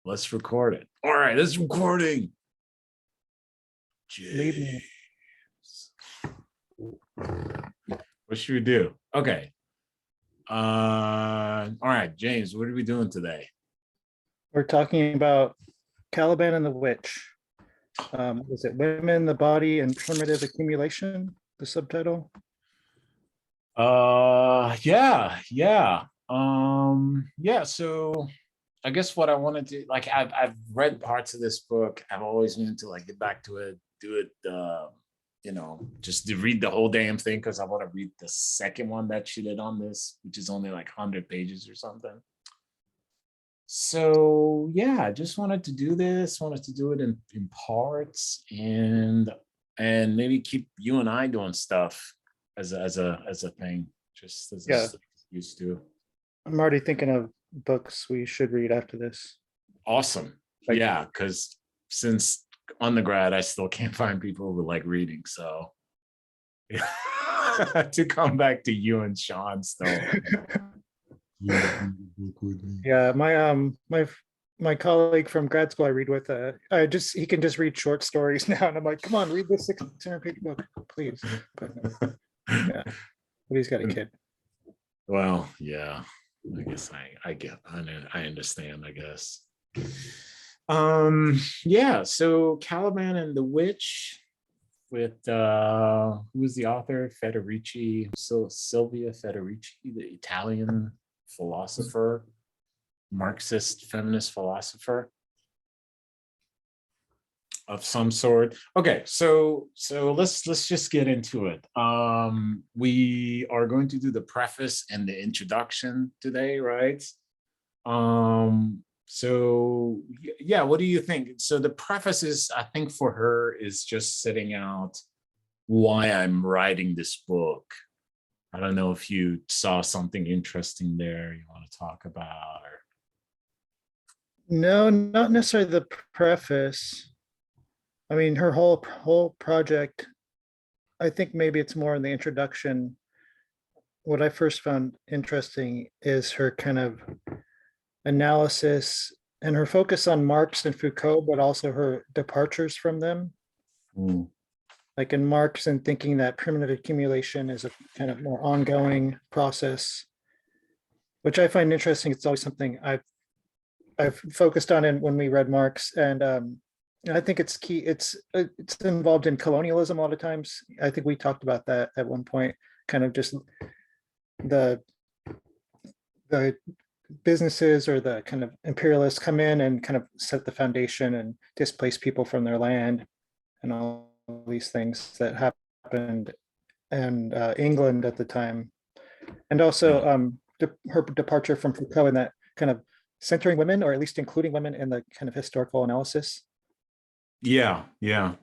let's record it. All right, it's recording. Leave me. What should we do? Okay. All right, James, what are we doing today? We're talking about Caliban and the Witch. Is it Women, the Body, and Primitive Accumulation? The subtitle? Yeah. So I guess what I wanted to like, I've read parts of this book. I've always wanted to like get back to it, do it, just to read the whole damn thing because I want to read the second one that she did on this, which is only like 100 pages or something. So yeah, I just wanted to do this, wanted to do it in parts and maybe keep you and I doing stuff as a thing, just as Yeah. used to. I'm already thinking of books we should read after this. Awesome. Like- Yeah, because since undergrad, I still can't find people who like reading. So to come back to you and Sean still. Yeah, my colleague from grad school I read with, he can just read short stories now, and I'm like, come on, read this 600-page book, please. But yeah, but he's got a kid. Well, yeah, I guess I understand, I guess. Yeah, so Caliban and the Witch with who was the author? Federici, so Sylvia Federici, the Italian philosopher, Marxist feminist philosopher of some sort. Okay, so let's just get into it. We are going to do the preface and the introduction today, right? So yeah, what do you think? So the preface is, I think for her, is just setting out why I'm writing this book. I don't know if you saw something interesting there you want to talk about, or No, not necessarily the preface. I mean, her whole project, I think maybe it's more in the introduction. What I first found interesting is her kind of analysis and her focus on Marx and Foucault, but also her departures from them. Like in Marx, and thinking that primitive accumulation is a kind of more ongoing process, which I find interesting. It's always something I've focused on when we read Marx, and I think it's key. It's involved in colonialism a lot of times. I think we talked about that at one point, kind of just the businesses or the kind of imperialists come in and kind of set the foundation and displace people from their land and all these things that happened in England at the time. And also her departure from Foucault and that kind of centering women, or at least including women in the kind of historical analysis. Yeah,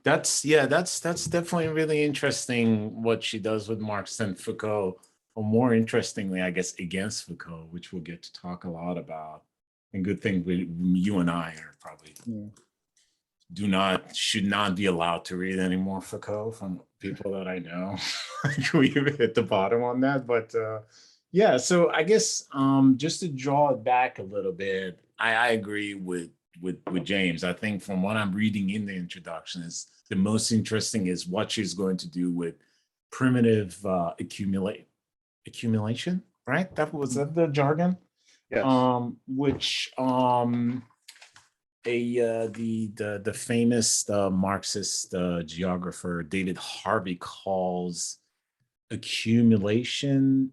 that's definitely really interesting what she does with Marx and Foucault, or more interestingly, I guess, against Foucault, which we'll get to talk a lot about. And good thing you and I are probably should not be allowed to read any more Foucault from people that I know. We've hit the bottom on that, but yeah. So I guess just to draw it back a little bit, I agree with James. I think from what I'm reading in the introduction, is the most interesting is what she's going to do with primitive accumulation, right? That was that the jargon. Yes. Which the famous Marxist geographer David Harvey calls accumulation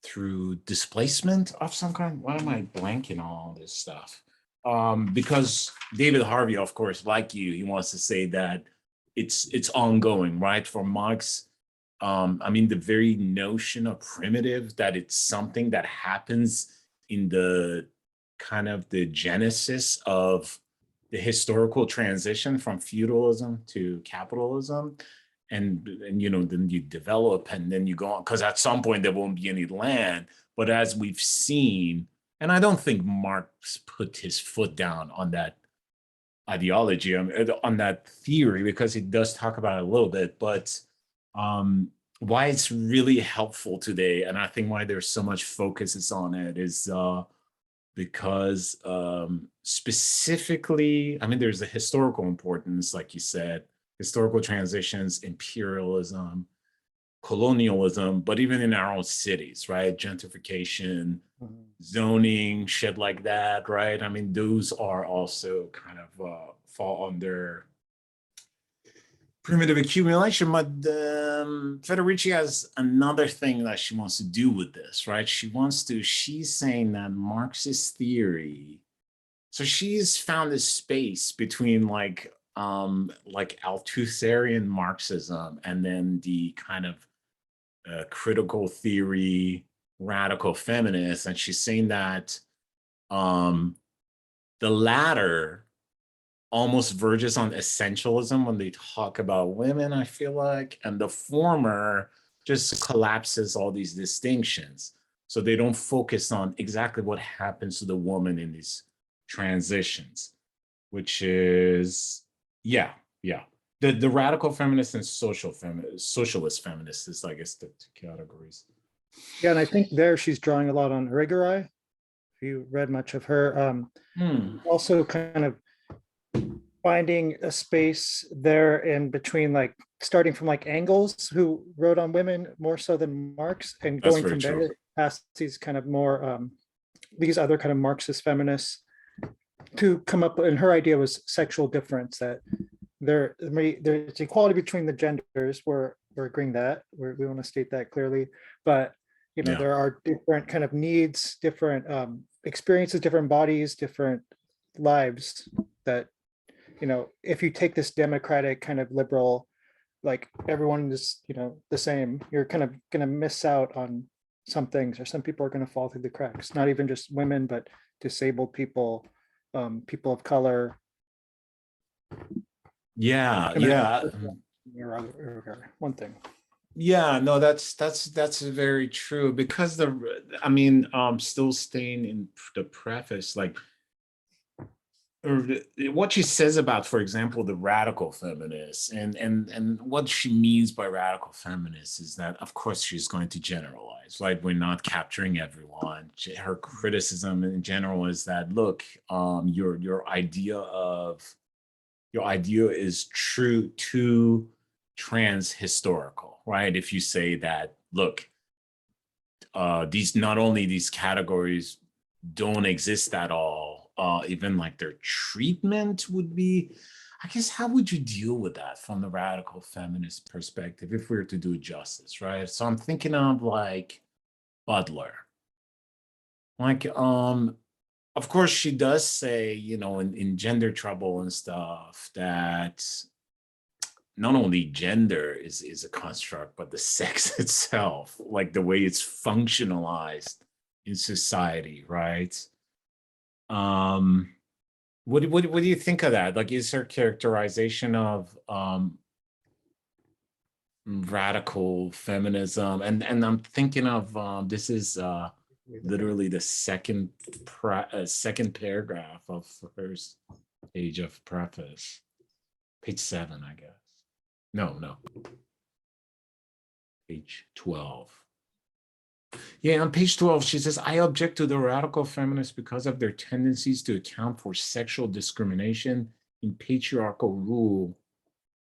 through displacement of some kind. Why am I blanking on all this stuff? Because David Harvey, of course, like you, he wants to say that it's ongoing, right? For Marx, I mean, the very notion of primitive, that it's something that happens in the kind of the genesis of the historical transition from feudalism to capitalism. And then you develop and then you go on, because at some point there won't be any land. But as we've seen, and I don't think Marx put his foot down on that ideology, on that theory, because he does talk about it a little bit, but why it's really helpful today, and I think why there's so much focus on it, is because specifically, I mean, there's a historical importance, like you said, historical transitions, imperialism, colonialism, but even in our own cities, right? Gentrification, zoning, shit like that, right? I mean, those are also kind of fall under primitive accumulation. But Federici has another thing that she wants to do with this, right? She's saying that Marxist theory, so she's found this space between like Althusserian Marxism and then the kind of critical theory, radical feminist, and she's saying that um, the latter almost verges on essentialism when they talk about women, I feel like, and the former just collapses all these distinctions. So they don't focus on exactly what happens to the woman in these transitions, which is, yeah, yeah. The radical feminist and socialist feminist is, I guess, the two categories. Yeah, and I think there she's drawing a lot on Irigaray. If you read much of her, also kind of finding a space there in between, like starting from like Engels, who wrote on women more so than Marx, and That's going very from true. there past these kind of more these other kind of Marxist feminists to come up. And her idea was sexual difference, that there's equality between the genders. We're agreeing that we want to state that clearly, but you know, Yeah. there are different kind of needs, different experiences, different bodies, different lives that, you know, if you take this democratic kind of liberal, like everyone is, you know, the same, you're kind of going to miss out on some things, or some people are going to fall through the cracks, not even just women, but disabled people, people of color. Yeah, yeah. One thing. Yeah, no, that's very true, because I mean, still staying in the preface, like, or what she says about, for example, the radical feminists, and what she means by radical feminists is that, of course, she's going to generalize, right? We're not capturing everyone. Her criticism in general is that, look, your idea is true to trans historical, right? If you say that, look, these, not only these categories don't exist at all, even like their treatment would be, I guess, how would you deal with that from the radical feminist perspective if we were to do it justice, right? So I'm thinking of like Butler. Like, of course, she does say, you know, in Gender Trouble and stuff, that not only gender is a construct, but the sex itself, like the way it's functionalized in society, right? What do you think of that? Like, is her characterization of radical feminism, and I'm thinking of this is literally the second paragraph of the first page of preface, page 7, I guess. No, page 12. Yeah, on page 12, she says, I object to the radical feminists because of their tendencies to account for sexual discrimination in patriarchal rule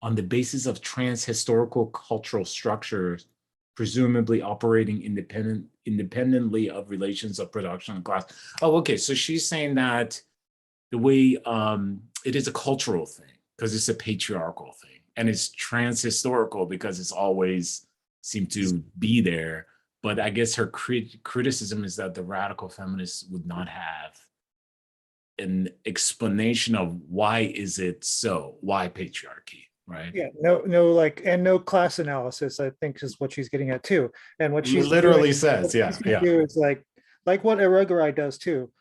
on the basis of trans historical cultural structures, presumably operating independently of relations of production and class. Oh, okay. So she's saying that the way it is a cultural thing because it's a patriarchal thing, and it's trans historical because it's always seemed to be there. But I guess her criticism is that the radical feminists would not have an explanation of why is it so, why patriarchy, right? Yeah, no, like, and no class analysis, I think, is what she's getting at too. And what she's Literally doing, says, what yeah, she's gonna yeah. do is like what Irigaray does too,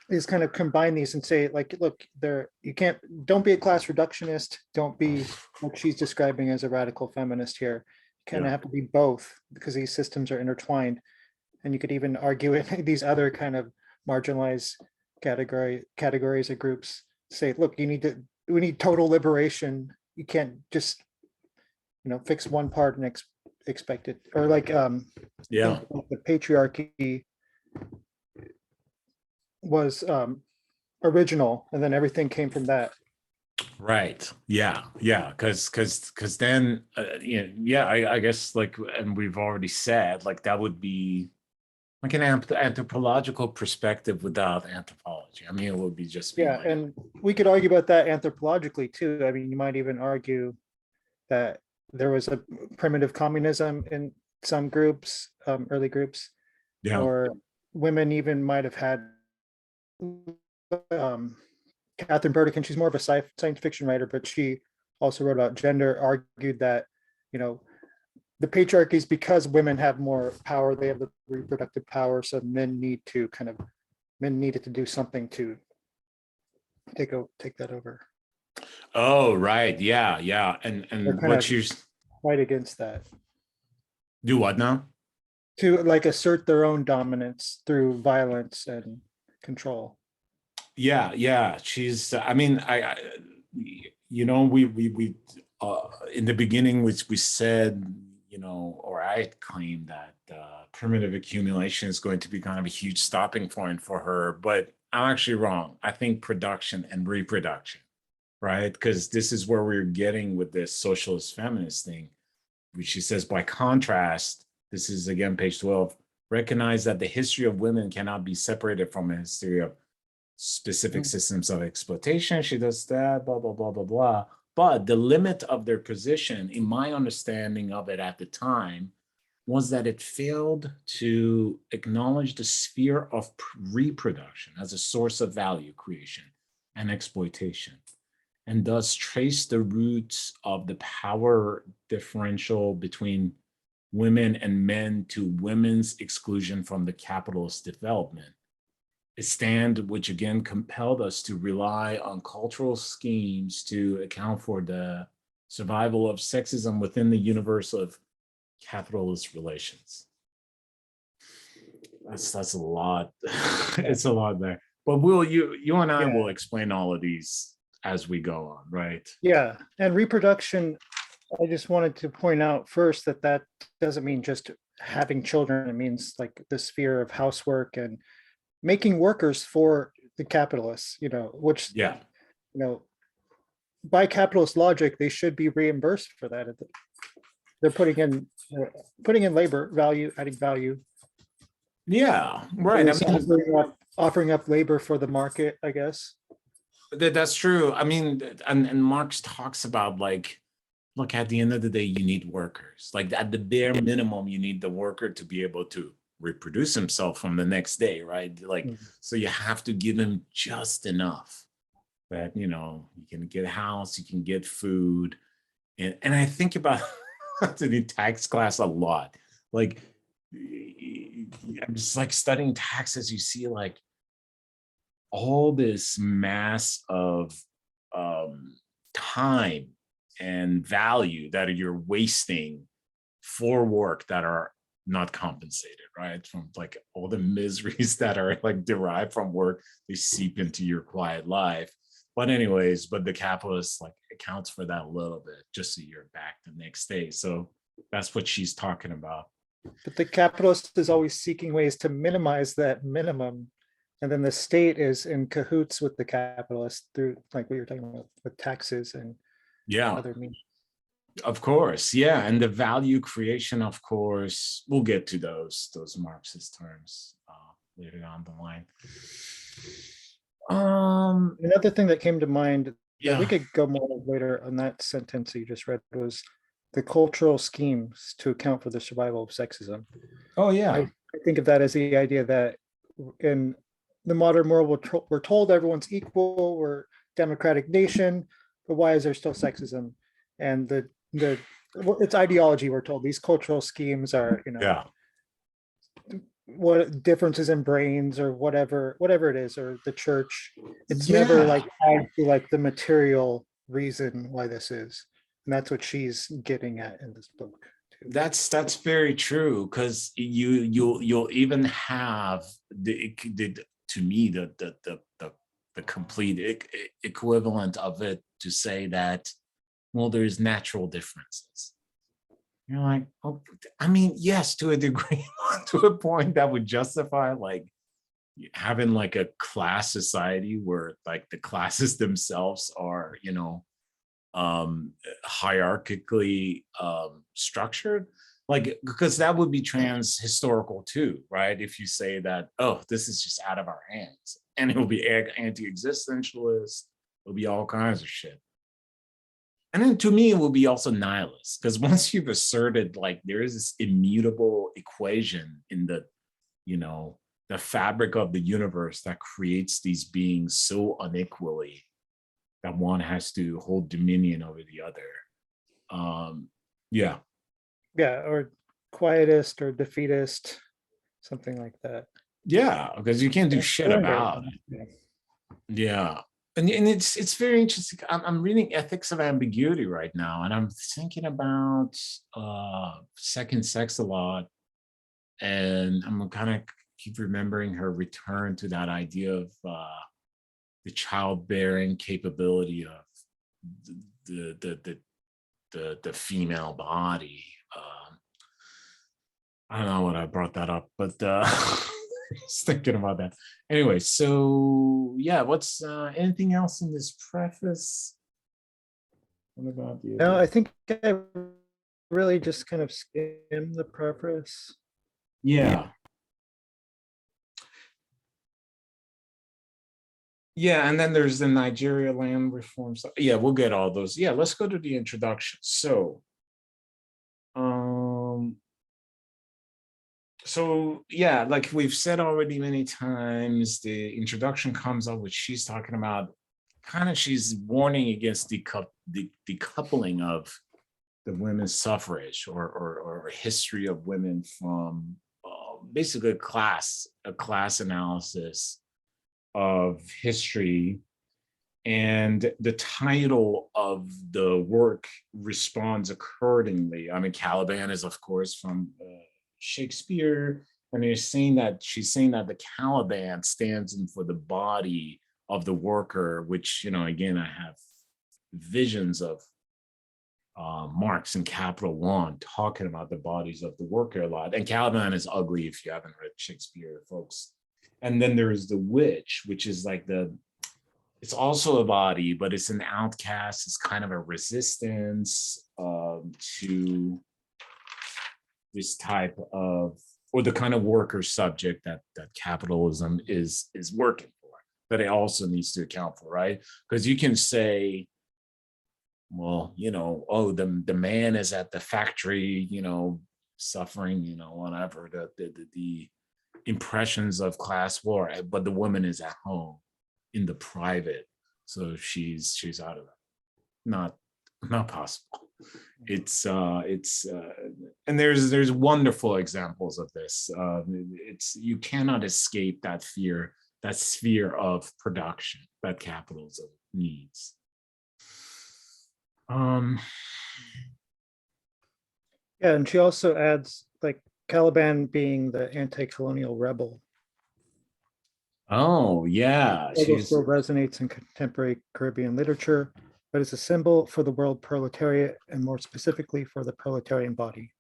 is kind of combine these and say, like, look, don't be a class reductionist, don't be what she's describing as a radical feminist here. You kind of Yeah. have to be both, because these systems are intertwined. And you could even argue it these other kind of marginalized categories or groups, say, look, we need total liberation. You can't just, you know, fix one part and expect it, or like Yeah. the patriarchy was original, and then everything came from that. Right. Yeah. Yeah. Because then, yeah, I guess like, and we've already said, like, that would be like an anthropological perspective without anthropology. I mean, it would be just be Yeah, like, and we could argue about that anthropologically too. I mean, you might even argue that there was a primitive communism in some groups, early groups, yeah. or women even might have had um, Catherine Burdick, she's more of a science fiction writer, but she also wrote about gender, argued that, you know, the patriarchy is because women have more power, they have the reproductive power, so men needed to do something to take that over. Oh, right. Yeah. Yeah. They're And kind what of you fight against that, do what now? to like assert their own dominance through violence and control. Yeah. Yeah. She's, I mean, we in the beginning, which we said, or I claimed that primitive accumulation is going to be kind of a huge stopping point for her, but I'm actually wrong. I think production and reproduction, right? Because this is where we're getting with this socialist feminist thing, which she says, by contrast, this is again, page 12, recognize that the history of women cannot be separated from a history of specific systems of exploitation. She does that, blah, blah, blah, blah, blah. But the limit of their position, in my understanding of it at the time, was that it failed to acknowledge the sphere of reproduction as a source of value creation and exploitation, and thus trace the roots of the power differential between women and men to women's exclusion from the capitalist development. A stand which again compelled us to rely on cultural schemes to account for the survival of sexism within the universe of capitalist relations. That's a lot. It's a lot there. But you and I will explain all of these as we go on, right? Yeah, and reproduction, I just wanted to point out first that doesn't mean just having children. It means like the sphere of housework and making workers for the capitalists, which, Yeah. By capitalist logic, they should be reimbursed for that. They're putting in labor, value, adding value. Yeah, right. I mean, offering up labor for the market, I guess. That's true. I mean, and Marx talks about like, look, at the end of the day, you need workers. Like at the bare minimum, you need the worker to be able to reproduce himself from the next day, right? Like, so you have to give him just enough that, you can get a house, you can get food. And I think about the tax class a lot. Like, I'm just like studying taxes, you see like all this mass of time and value that you're wasting for work that are not compensated, right? From like all the miseries that are like derived from work, they seep into your quiet life. But anyways, but the capitalist like accounts for that a little bit, just so you're back the next day. So that's what she's talking about. But the capitalist is always seeking ways to minimize that minimum. And then the state is in cahoots with the capitalist through like what you're talking about with taxes and other means. Of course, yeah, and the value creation, of course, we'll get to those Marxist terms later on the line. Another thing that came to mind, yeah, we could go more later on that sentence you just read, was the cultural schemes to account for the survival of sexism. Oh yeah, I think of that as the idea that in the modern world, we're told everyone's equal, we're a democratic nation, but why is there still sexism? And it's ideology, we're told. These cultural schemes are, what differences in brains or whatever it is, or the church. It's never like tied to like the material reason why this is. And that's what she's getting at in this book too. That's very true, because you'll even have the to me the complete equivalent of it to say that, well, there's natural differences. You're like, oh, I mean, yes, to a degree, to a point that would justify like having like a class society where like the classes themselves are, hierarchically structured, like, because that would be trans historical too, right? If you say that, oh, this is just out of our hands, and it will be anti-existentialist, it'll be all kinds of shit. And then to me, it will be also nihilist, because once you've asserted like there is this immutable equation in the fabric of the universe that creates these beings so unequally that one has to hold dominion over the other. Yeah. Yeah, or quietist or defeatist, something like that. Yeah, because you can't do shit about it. Yeah. Yeah. And it's very interesting. I'm reading Ethics of Ambiguity right now, and I'm thinking about second sex a lot. And I'm kind of keep remembering her return to that idea of the childbearing capability of the female body. I don't know what I brought that up, but just thinking about that. Anyway, so yeah, what's anything else in this preface? What about you? No, I think I really just kind of skimmed the preface. Yeah. Yeah, and then there's the Nigeria land reform stuff. Yeah, we'll get all those. Yeah, let's go to the introduction. So yeah, like we've said already many times, the introduction comes up with she's talking about she's warning against the decoupling of the women's suffrage or a history of women from basically a class analysis of history. And the title of the work responds accordingly. I mean, Caliban is, of course, from Shakespeare, and she's saying that the Caliban stands in for the body of the worker, which, again, I have visions of Marx in Capital One talking about the bodies of the worker a lot. And Caliban is ugly if you haven't read Shakespeare, folks. And then there's the witch, which is like it's also a body, but it's an outcast. It's kind of a resistance to this type of, or the kind of worker subject that capitalism is working for, that it also needs to account for, right? Because you can say, well, oh, the man is at the factory, suffering, whatever, the impressions of class war, but the woman is at home in the private, so she's out of that. Not possible. It's and there's wonderful examples of this. You cannot escape that sphere of production that capitalism needs. Yeah, and she also adds like Caliban being the anti-colonial rebel. Oh yeah, Struggle still resonates in contemporary Caribbean literature, but is a symbol for the world proletariat, and more specifically for the proletarian body,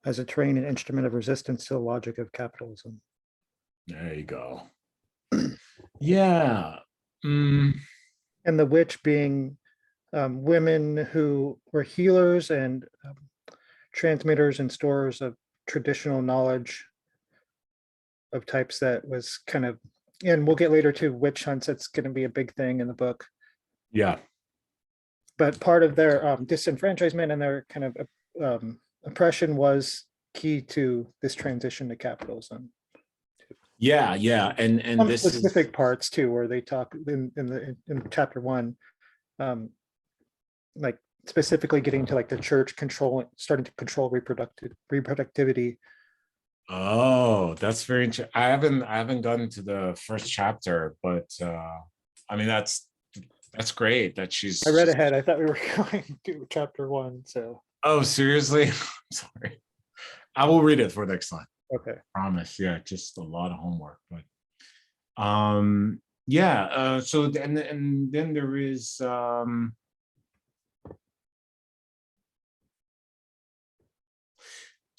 as a terrain and instrument of resistance to the logic of capitalism. There you go. Yeah. And the witch being women who were healers and transmitters and storers of traditional knowledge of types that was kind of, and we'll get later to witch hunts. That's going to be a big thing in the book. Yeah. But part of their disenfranchisement and their kind of oppression was key to this transition to capitalism. Yeah, and some this specific parts too, where they talk in chapter 1, like specifically getting to like the church starting to control reproductivity. Oh, that's very interesting. I haven't gotten to the first chapter, but I mean that's great that she's. I read ahead. I thought we were going to chapter 1. So. Oh, seriously? Sorry. I will read it for next time. Okay. Promise. Yeah, just a lot of homework, but yeah. So and then there is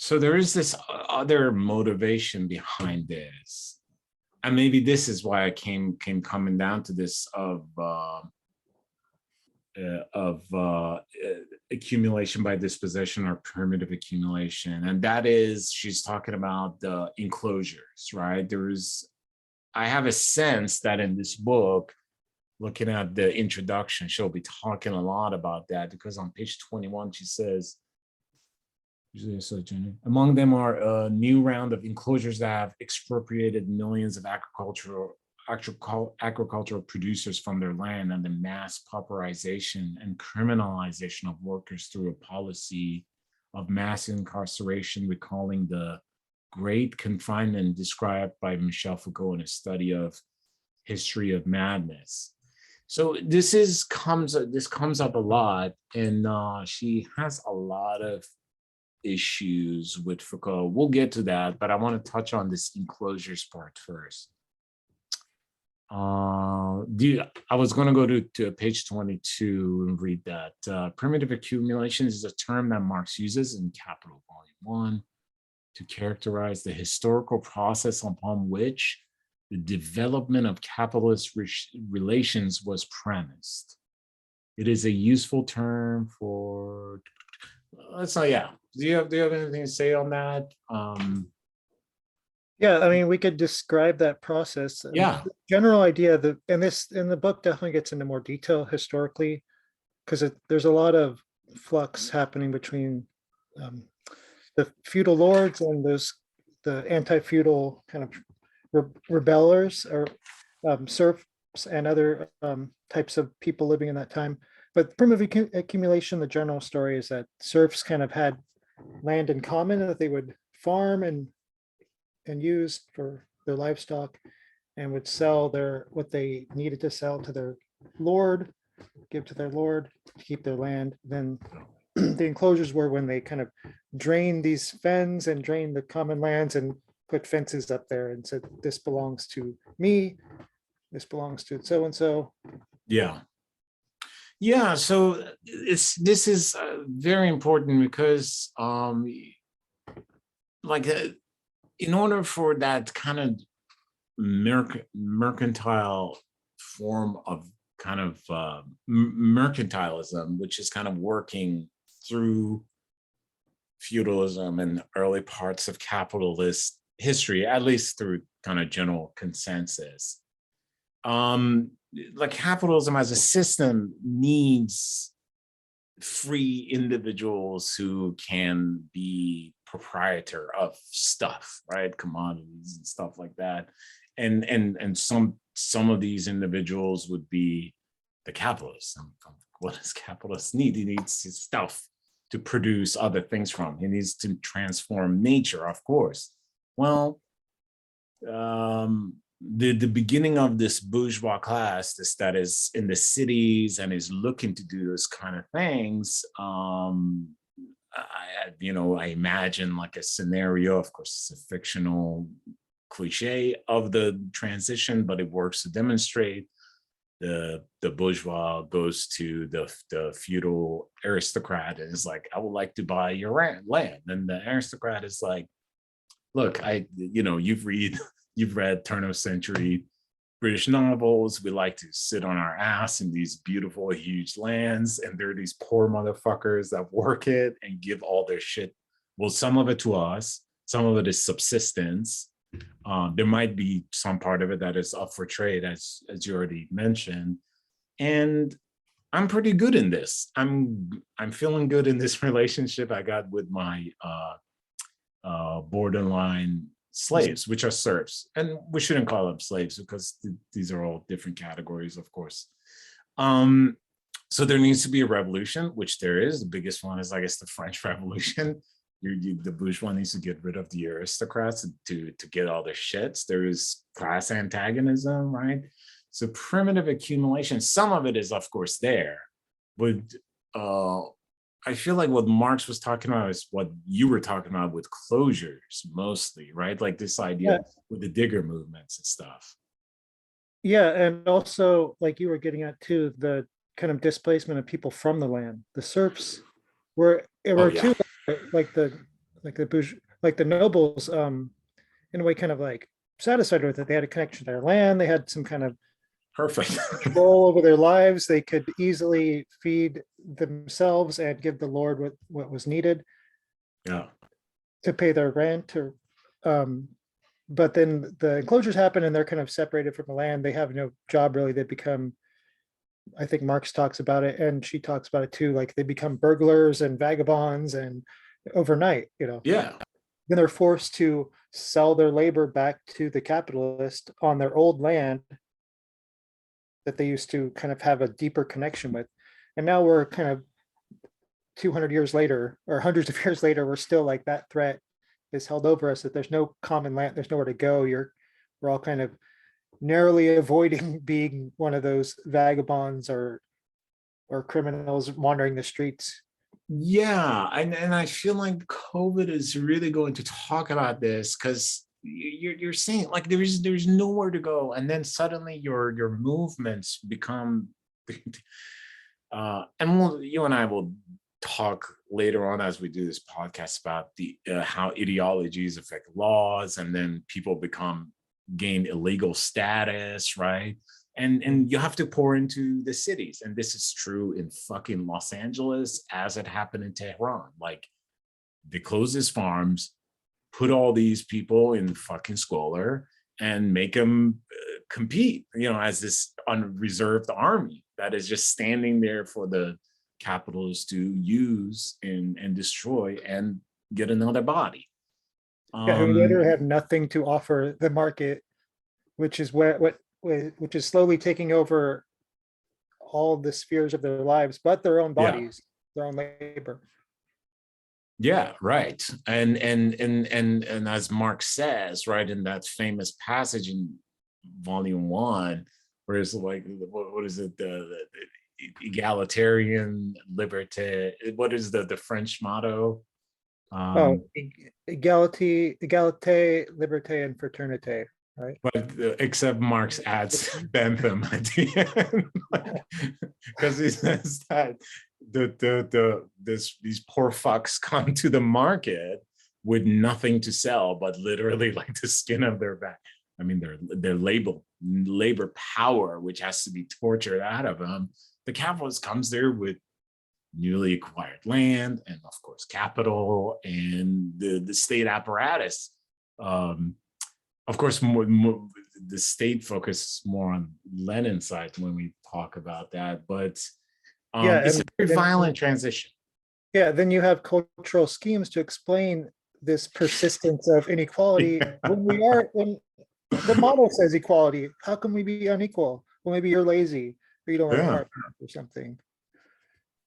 so there is this other motivation behind this. and maybe this is why I came coming down to this of accumulation by dispossession or primitive accumulation, and that is, she's talking about the enclosures, right? I have a sense that in this book, looking at the introduction, she'll be talking a lot about that, because on page 21 she says, among them are a new round of enclosures that have expropriated millions of agricultural producers from their land, and the mass pauperization and criminalization of workers through a policy of mass incarceration, recalling the great confinement described by Michel Foucault in a study of history of madness. So this comes up a lot, and she has a lot of issues with Foucault. We'll get to that, but I want to touch on this enclosures part first. I was going to go to page 22 and read that. Primitive accumulation is a term that Marx uses in Capital Volume 1 to characterize the historical process upon which the development of capitalist relations was premised. It is a useful term for, so yeah. Do you have anything to say on that? Yeah, I mean, we could describe that process. Yeah. General idea that, and the book definitely gets into more detail historically, because there's a lot of flux happening between the feudal lords and the anti-feudal kind of rebellers or serfs and other types of people living in that time. But primitive accumulation, the general story is that serfs kind of had land in common that they would farm and use for their livestock, and would sell what they needed to sell to their lord, give to their lord to keep their land. Then the enclosures were when they kind of drained these fens and drained the common lands and put fences up there and said, this belongs to me, this belongs to so and so. Yeah. Yeah, so this is very important, because in order for that kind of mercantile form of kind of mercantilism, which is kind of working through feudalism and early parts of capitalist history, at least through kind of general consensus, like capitalism as a system needs free individuals who can be proprietor of stuff, right? Commodities and stuff like that. And some of these individuals would be the capitalists. What does capitalist need? He needs his stuff to produce other things from. He needs to transform nature, of course. Well, the beginning of this bourgeois class, that is in the cities and is looking to do those kind of things, I imagine like a scenario, of course, it's a fictional cliche of the transition, but it works to demonstrate the bourgeois goes to the feudal aristocrat and is like, I would like to buy your land. And the aristocrat is like, look, you've read turn of century British novels. We like to sit on our ass in these beautiful, huge lands, and there are these poor motherfuckers that work it and give all their shit. Well, some of it to us, some of it is subsistence. There might be some part of it that is up for trade, as you already mentioned. And I'm pretty good in this. I'm feeling good in this relationship I got with my borderline slaves, which are serfs, and we shouldn't call them slaves because these are all different categories, of course. So there needs to be a revolution, which there is. The biggest one is, I guess, the French Revolution. The bourgeois needs to get rid of the aristocrats to get all their shits. There is class antagonism, right? So primitive accumulation, some of it is, of course, there, but I feel like what Marx was talking about is what you were talking about with closures mostly, right? Like this idea with the digger movements and stuff. Yeah, and also like you were getting at too, the kind of displacement of people from the land. The serfs were too like the nobles, in a way, kind of like satisfied with it. They had a connection to their land. They had some kind of Perfect. control over their lives. They could easily feed themselves and give the Lord what was needed Yeah. to pay their rent. Or, but then the enclosures happen and they're kind of separated from the land. They have no job really. They become, I think Marx talks about it and she talks about it too, like they become burglars and vagabonds and overnight, Yeah. then they're forced to sell their labor back to the capitalist on their old land that they used to kind of have a deeper connection with. And now we're kind of 200 years later or hundreds of years later, we're still like that threat is held over us, that there's no common land, there's nowhere to go. We're all kind of narrowly avoiding being one of those vagabonds or criminals wandering the streets. Yeah, and I feel like COVID is really going to talk about this because you're saying like there's nowhere to go, and then suddenly your movements become and you and I will talk later on as we do this podcast about the how ideologies affect laws, and then people gain illegal status, right? And you have to pour into the cities, and this is true in fucking Los Angeles as it happened in Tehran. Like they close these farms, put all these people in fucking squalor, and make them compete, as this unreserved army that is just standing there for the capitalists to use and destroy and get another body. Yeah, who later have nothing to offer the market, which is which is slowly taking over all the spheres of their lives, but their own bodies, their own labor. Yeah, right. And as Marx says, right, in that famous passage in Volume 1, where it's like, what is it, the egalitarian liberté? What is the French motto? Equality, égalité, liberté, and fraternité. Right. But except Marx adds Bentham at the end, because he says that these poor fucks come to the market with nothing to sell but literally like the skin of their back. I mean, their labor power, which has to be tortured out of them. The capitalist comes there with newly acquired land and of course capital and the state apparatus. Of course, more, the state focuses more on Lenin's side when we talk about that, but it's a very violent transition. Yeah, then you have cultural schemes to explain this persistence of inequality when the model says equality. How can we be unequal? Well, maybe you're lazy or you don't work hard or something.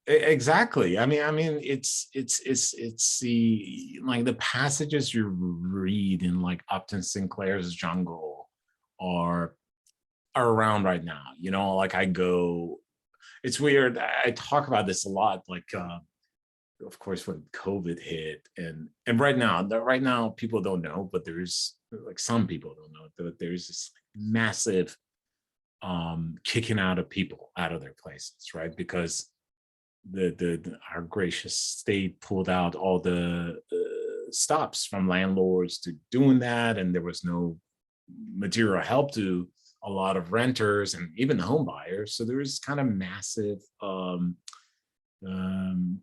Exactly. I mean, it's the like the passages you read in like Upton Sinclair's Jungle are around right now. Like it's weird. I talk about this a lot. Like, of course, when COVID hit, and right now people don't know, but there's like some people don't know that there's this massive kicking out of people out of their places, right? Because our gracious state pulled out all the stops from landlords to doing that, and there was no material help to a lot of renters and even the home buyers. So there was kind of massive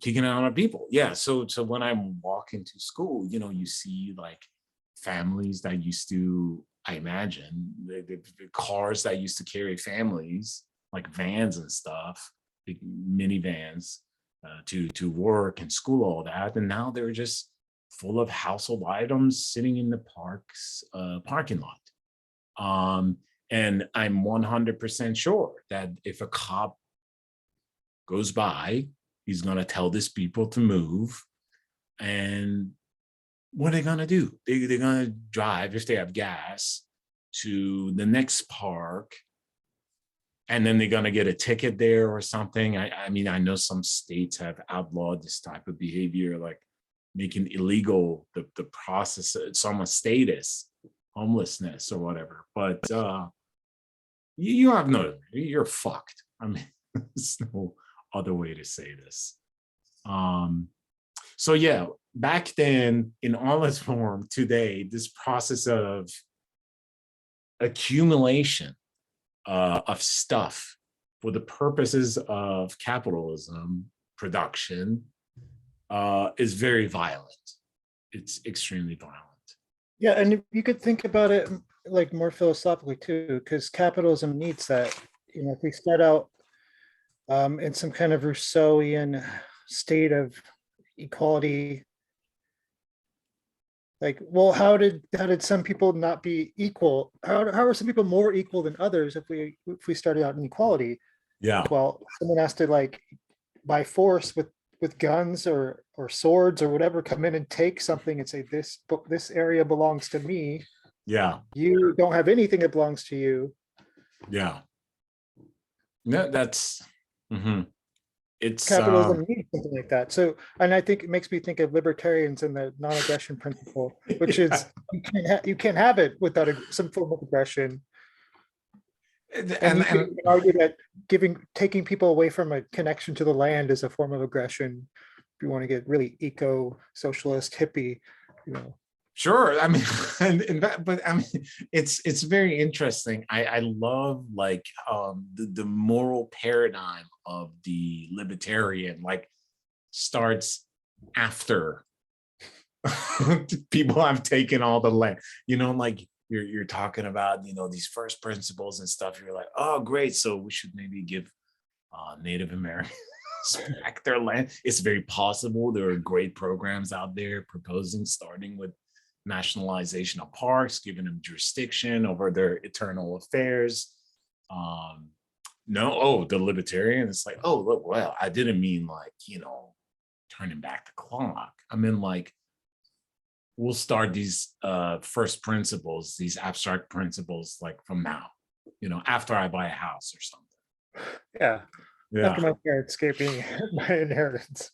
kicking out of people. Yeah. So when I walk into school, you see like families that used to, I imagine, the cars that used to carry families, like vans and stuff, big minivans, to work and school, all that, and now they're just full of household items sitting in the parking lot. And I'm 100% sure that if a cop goes by, he's going to tell these people to move. And what are they going to do? They're going to drive, if they have gas, to the next park, and then they're going to get a ticket there or something. I mean, I know some states have outlawed this type of behavior, like making illegal the process, someone's status, homelessness or whatever. But you're fucked. I mean, there's no other way to say this. So yeah, back then, in all its form, today, this process of accumulation of stuff for the purposes of capitalism production is very violent. It's extremely violent. Yeah, and you could think about it like more philosophically too, because capitalism needs that. If we start out in some kind of Rousseauian state of equality, like, well, how did some people not be equal? How are some people more equal than others if we started out in equality? Yeah, Well, someone has to, like, by force with guns or swords or whatever, come in and take something and say, this area belongs to me. yeah, You don't have anything that belongs to you. yeah. No, that's it's Capitalism needs something like that. So, and I think it makes me think of libertarians and the non-aggression principle, which is you can't have it without some form of aggression. And you can argue that taking people away from a connection to the land is a form of aggression. If you want to get really eco-socialist hippie, sure. I mean, but I mean, it's very interesting. I love like the moral paradigm of the libertarian like starts after people have taken all the land. Like you're talking about these first principles and stuff. You're like, oh great, so we should maybe give Native Americans back their land. It's very possible. There are great programs out there proposing starting with nationalization of parks, giving them jurisdiction over their internal affairs. The libertarian, it's like, oh look, well, I didn't mean like turning back the clock. I mean like we'll start these first principles, these abstract principles, like from now, after I buy a house or something. yeah. Yeah. After my parents gave me my inheritance.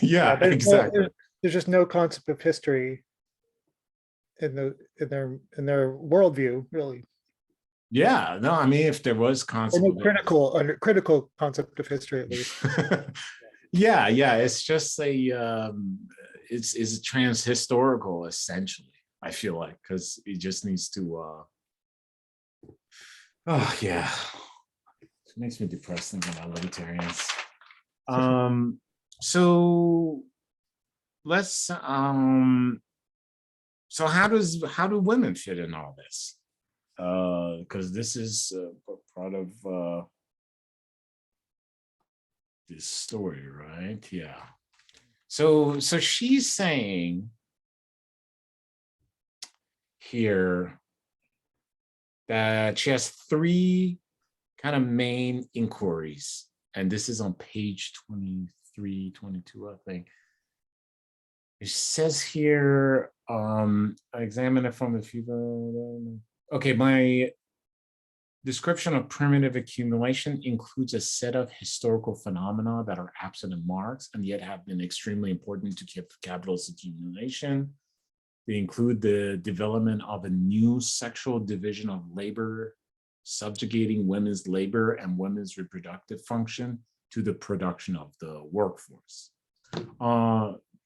Yeah, exactly. There's just no concept of history in their worldview, really. Yeah, no, I mean, if there was concept no critical concept of history, at least. yeah, it's just it's a trans-historical, essentially, I feel like, because it just needs to oh yeah, it makes me depressed thinking about libertarians. So let's so how do women fit in all this? Because this is part of this story, right? Yeah. So she's saying here that she has three kind of main inquiries, and this is on page 23, 22, I think. It says here, examine it from the few. Okay, my description of primitive accumulation includes a set of historical phenomena that are absent in Marx and yet have been extremely important to capitalist accumulation. They include the development of a new sexual division of labor, subjugating women's labor and women's reproductive function to the production of the workforce.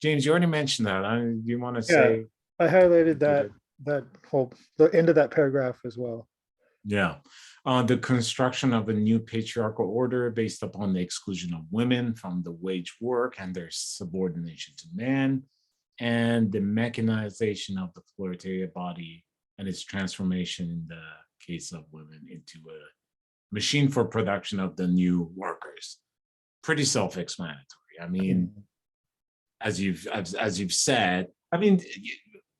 James, you already mentioned that. Do you want to say? I highlighted the end of that paragraph as well. Yeah. The construction of a new patriarchal order based upon the exclusion of women from the wage work and their subordination to man, and the mechanization of the proletariat body and its transformation in the case of women into a machine for production of the new workers. Pretty self-explanatory. I mean, as you've said, I mean,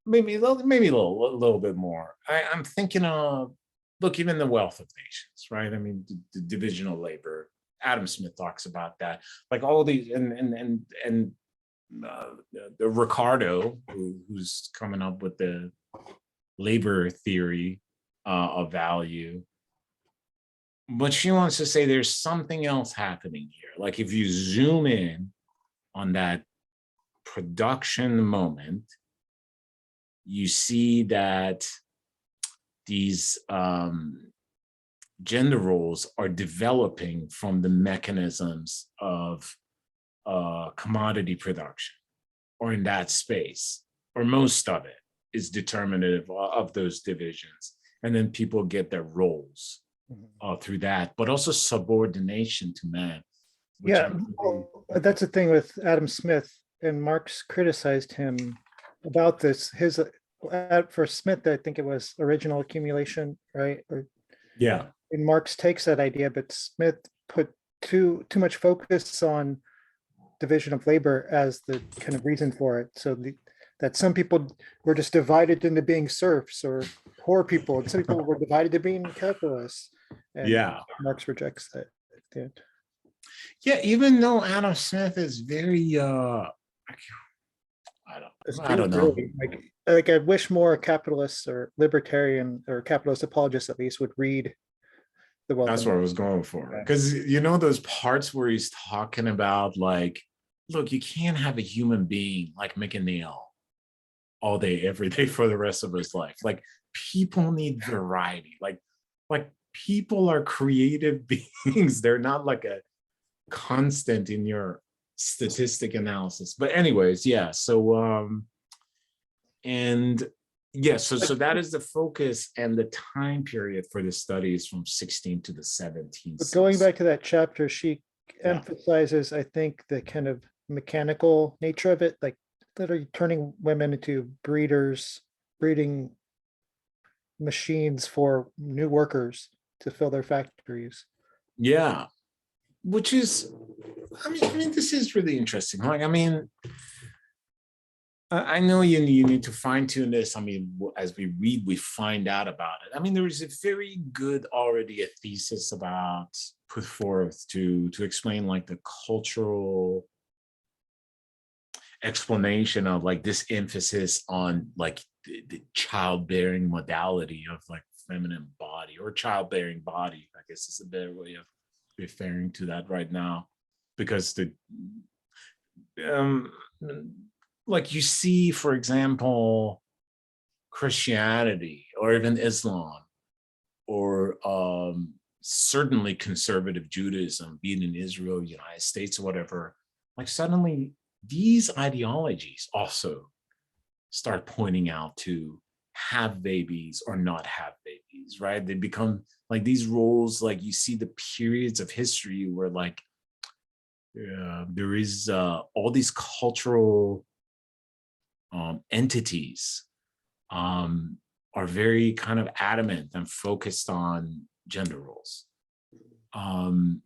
maybe a little bit more. I'm thinking of, look, even the wealth of nations, right? I mean, the division of labor. Adam Smith talks about that. Like all these, and the Ricardo, who's coming up with the labor theory of value. But she wants to say there's something else happening here. Like if you zoom in on that production moment, you see that these gender roles are developing from the mechanisms of commodity production, or in that space, or most of it is determinative of those divisions. and then people get their roles Mhm. through that, but also subordination to man, which Yeah, I'm really, well, that's the thing with Adam Smith, and Marx criticized him about this. His for Smith, I think it was original accumulation, right? Or yeah, and Marx takes that idea, but Smith put too much focus on division of labor as the kind of reason for it. So that some people were just divided into being serfs or poor people, and some people were divided to being capitalists. And yeah, Marx rejects that. Yeah. yeah. Even though Adam Smith is very, It's I don't true, know. really. Like I wish more capitalists or libertarian or capitalist apologists at least would read The Wealth That's of what I Man. was going for. Yeah. Because you know those parts where he's talking about like, look, you can't have a human being like make a nail all day, every day for the rest of his life. Like people need variety. Like people are creative beings. They're not like a constant in your statistic analysis. But anyways, yeah. So and yeah, so that is the focus, and the time period for the study is from 16 to the But going 1760s. back to that chapter, she Yeah. emphasizes, I think, the kind of mechanical nature of it, like literally turning women into breeding machines for new workers to fill their factories. Yeah. Which is, I mean, this is really interesting. Like, I mean, I know you need to fine tune this. I mean, as we read, we find out about it. I mean, there is a very good already a thesis about put forth to explain like the cultural explanation of like this emphasis on like the childbearing modality of like feminine body or childbearing body. I guess is a better way of referring to that right now, because the um like you see, for example, Christianity or even Islam or certainly conservative Judaism, being in Israel, United States, or whatever, like suddenly these ideologies also start pointing out to have babies or not have babies, right? They become like these roles, like you see the periods of history where like there is all these cultural entities um, are very kind of adamant and focused on gender roles. And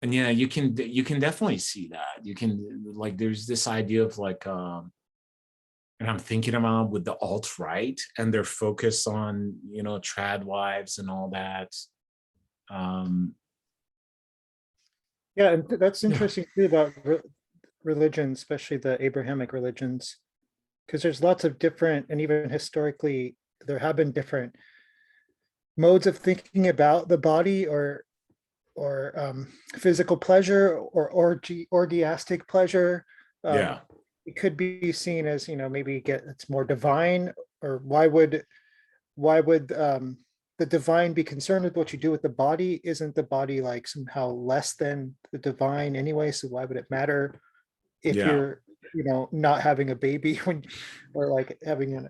yeah, you can definitely see that. You can like there's this idea of like and I'm thinking about with the alt-right and their focus on, trad wives and all that. Um, Yeah, and that's yeah, interesting too about religion, especially the Abrahamic religions, because there's lots of different, and even historically, there have been different modes of thinking about the body or physical pleasure or orgiastic pleasure. Um, yeah, it could be seen as, maybe it's more divine, or why would the divine be concerned with what you do with the body? Isn't the body like somehow less than the divine anyway? So why would it matter if yeah. you're, not having a baby when, or like having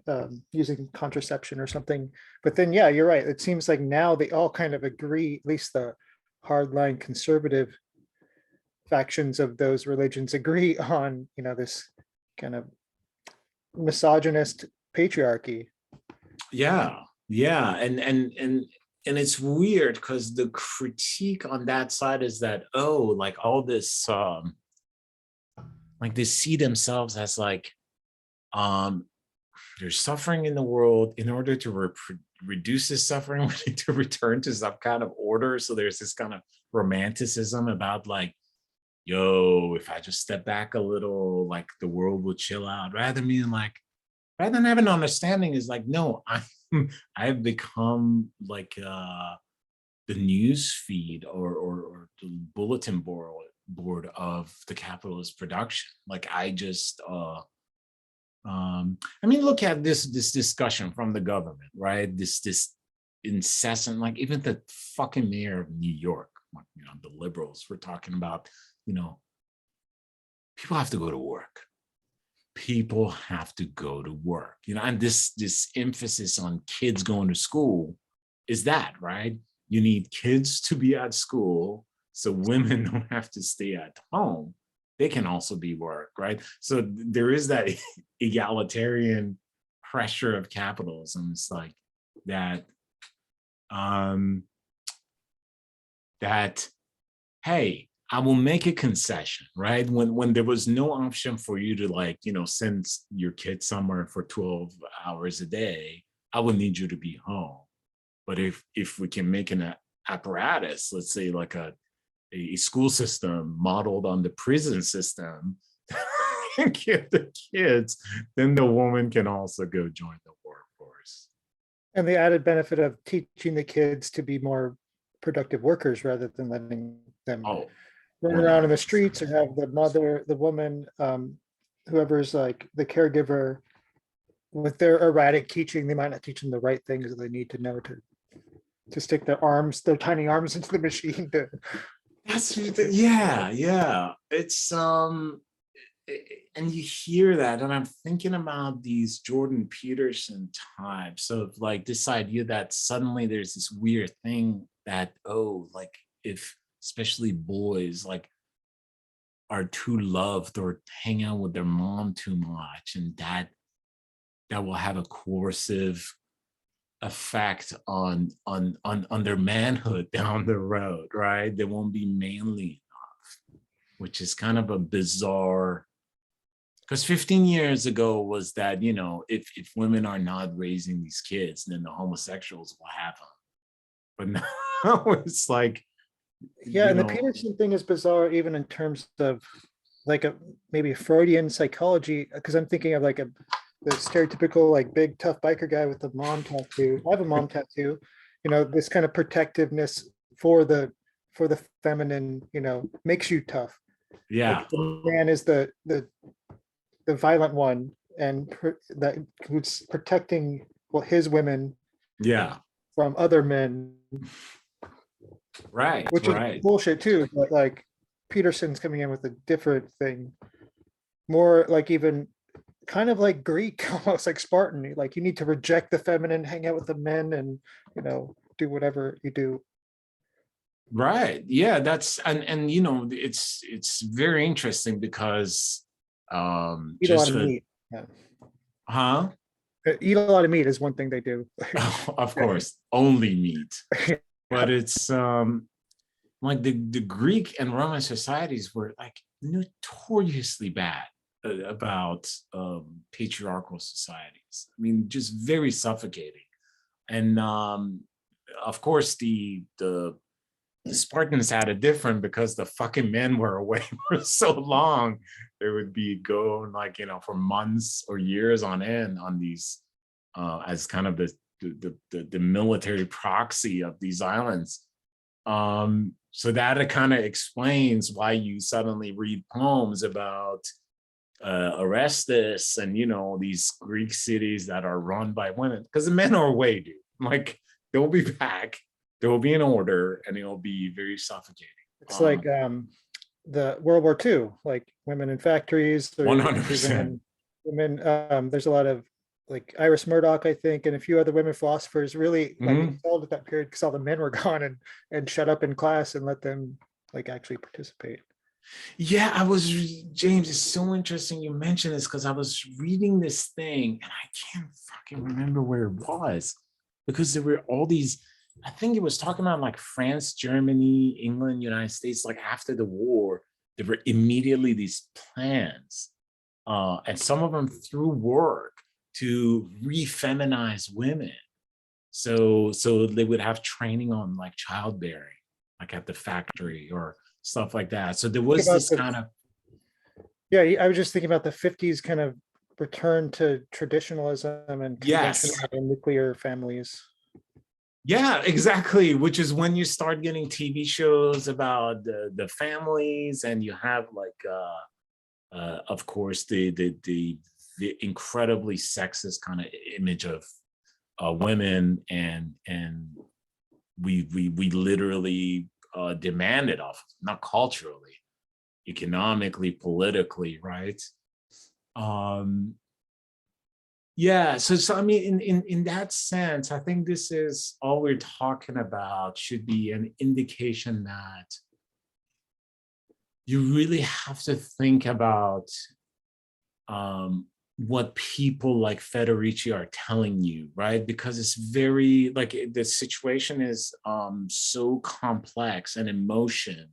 using contraception or something? But then, yeah, you're right. It seems like now they all kind of agree, at least the hardline conservative factions of those religions agree on, this kind of misogynist patriarchy. Yeah, yeah, and it's weird because the critique on that side is that, oh, like all this like they see themselves as like um there's suffering in the world. In order to reduce this suffering, we need to return to some kind of order. So there's this kind of romanticism about like, yo, if I just step back a little, like the world will chill out. Rather than having an understanding is like, no, I've become like the news feed or the bulletin board of the capitalist production. Like I just I mean, look at this discussion from the government, right? This incessant, like even the fucking mayor of New York, like, the liberals were talking about, you know, people have to go to work. people have to go to work, and this emphasis on kids going to school is that, right? You need kids to be at school so women don't have to stay at home. They can also be work, right? So there is that egalitarian pressure of capitalism. It's like that, that, hey, I will make a concession, right? When there was no option for you to, like, send your kid somewhere for 12 hours a day, I will need you to be home. But if we can make an apparatus, let's say like a school system modeled on the prison system, and give the kids, then the woman can also go join the workforce. And the added benefit of teaching the kids to be more productive workers rather than letting them Oh, run around in the 100%. streets, or have the woman, whoever's like the caregiver, with their erratic teaching, they might not teach them the right things that they need to know to stick their tiny arms into the machine to. That's yeah. It's and you hear that, and I'm thinking about these Jordan Peterson types of, like, this idea that suddenly there's this weird thing that, oh, like, if especially boys, like, are too loved or hang out with their mom too much, and that will have a coercive effect on their manhood down the road, right? They won't be manly enough, which is kind of a bizarre, because 15 years ago was that, if women are not raising these kids, then the homosexuals will have them. But now it's like, Yeah, and the Peterson thing is bizarre, even in terms of like maybe Freudian psychology, because I'm thinking of like the stereotypical like big tough biker guy with the mom tattoo. I have a mom tattoo, this kind of protectiveness for the feminine, makes you tough. yeah, Like the man is the violent one, and that includes protecting, well, his women yeah, from other men, right, which is right. bullshit too. But like Peterson's coming in with a different thing, more like even kind of like Greek, almost like Spartan. Like you need to reject the feminine, hang out with the men, and do whatever you do. Right. Yeah, that's, and it's very interesting because Eat a lot just of meat. Yeah. huh? Eat a lot of meat is one thing they do. Of course, only meat. But it's like the Greek and Roman societies were like notoriously bad about patriarchal societies. I mean, just very suffocating. And of course the Spartans had it different because the fucking men were away for so long. They would be going, like, for months or years on end on these as kind of the military proxy of these islands. So that kind of explains why you suddenly read poems about Orestes and these Greek cities that are run by women, because the men are away, dude. Like, they'll be back, there will be an order, and it'll be very suffocating. It's like the World War II, like women in factories, or 100%. women. There's a lot of like Iris Murdoch, I think, and a few other women philosophers really like excelled at that period because all the men were gone, and shut up in class and let them like actually participate. Yeah, James, it's so interesting you mentioned this, because I was reading this thing and I can't fucking remember where it was, because there were all these, I think it was talking about like France, Germany, England, United States, like after the war, there were immediately these plans, and some of them through work, to re-feminize women. So they would have training on like childbearing, like at the factory or stuff like that. So there was this kind of, yeah, I was just thinking about the 50s kind of return to traditionalism and conventional nuclear families. Yeah, exactly. Which is when you start getting TV shows about the families, and you have like of course the incredibly sexist kind of image of women, and we literally demand it off, not culturally, economically, politically, right? Yeah, so I mean, in that sense, I think this is all we're talking about should be an indication that you really have to think about what people like Federici are telling you, right? Because it's very like the situation is so complex and emotion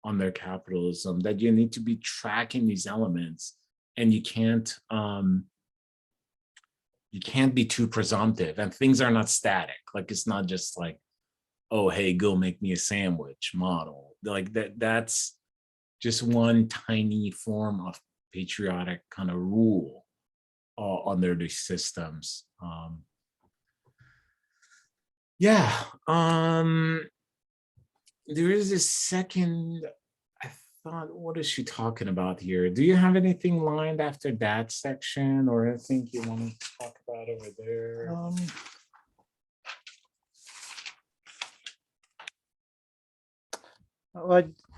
on their capitalism that you need to be tracking these elements, and you can't be too presumptive, and things are not static. Like it's not just like, oh, hey, go make me a sandwich model. Like that's just one tiny form of patriotic kind of rule under these systems. Yeah. There is a second, I thought, what is she talking about here? Do you have anything lined after that section or anything you want to talk about over there?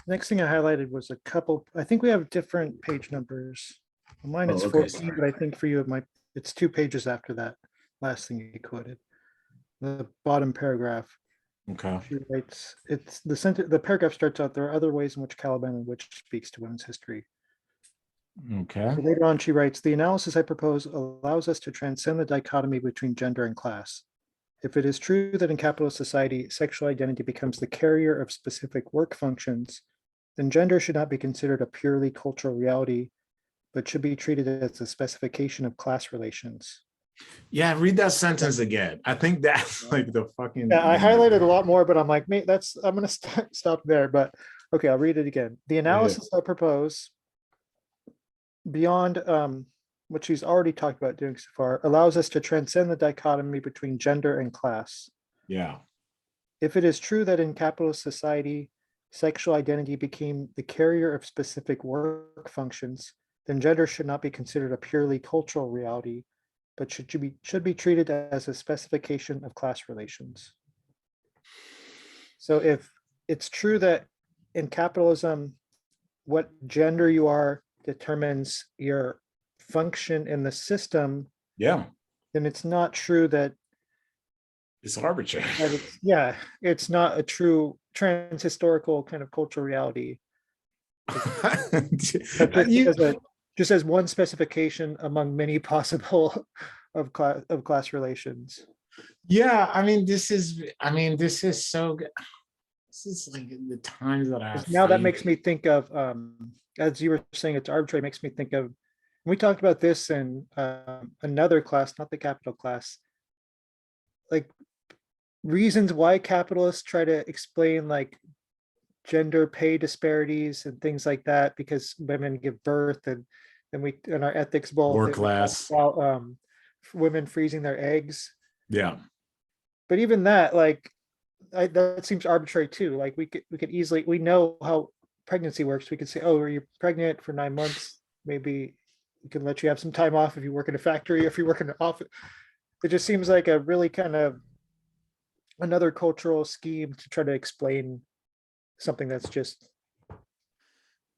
Next thing I highlighted was a couple, I think we have different page numbers. Mine Oh, is okay, 14, but I think for you, it's 2 pages after that last thing you quoted. The bottom paragraph, Okay. she writes, the paragraph starts out, there are other ways in which Caliban and which speaks to women's history. Okay. Later on, she writes, the analysis I propose allows us to transcend the dichotomy between gender and class. If it is true that in capitalist society, sexual identity becomes the carrier of specific work functions, then gender should not be considered a purely cultural reality, but should be treated as a specification of class relations. Yeah, read that sentence again. I think that's like the fucking. Yeah, I highlighted a lot more, but I'm like, mate, I'm going to stop there. But okay, I'll read it again. The analysis I propose beyond what she's already talked about doing so far allows us to transcend the dichotomy between gender and class. Yeah. If it is true that in capitalist society, sexual identity became the carrier of specific work functions, then gender should not be considered a purely cultural reality, but should be treated as a specification of class relations. So if it's true that in capitalism, what gender you are determines your function in the system, Yeah. then it's not true that It's arbitrary. it's not a true trans-historical kind of cultural reality. Just as one specification among many possible of class relations. Yeah, I mean, this is so good. This is like the times that I Now that makes me think of, as you were saying, it's arbitrary, makes me think of, we talked about this in another class, not the capital class, like reasons why capitalists try to explain like gender pay disparities and things like that, because women give birth, and then we, in our ethics bowl, work less. about women freezing their eggs. Yeah. But even that, like, that seems arbitrary too. Like we could easily, we know how pregnancy works. We could say, oh, you're pregnant for 9 months. Maybe we can let you have some time off if you work in a factory, if you work in an office. It just seems like a really kind of another cultural scheme to try to explain something that's just.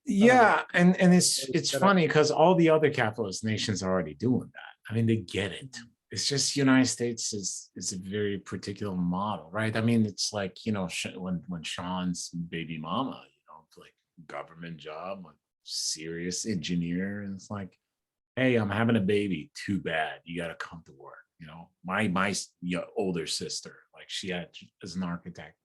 Yeah, and it's funny because all the other capitalist nations are already doing that. I mean, they get it. It's just United States is a very particular model, right? I mean, it's like, when Sean's baby mama, like government job, like serious engineer, and it's like, hey, I'm having a baby. Too bad. You got to come to work. My older sister, like she had as an architect,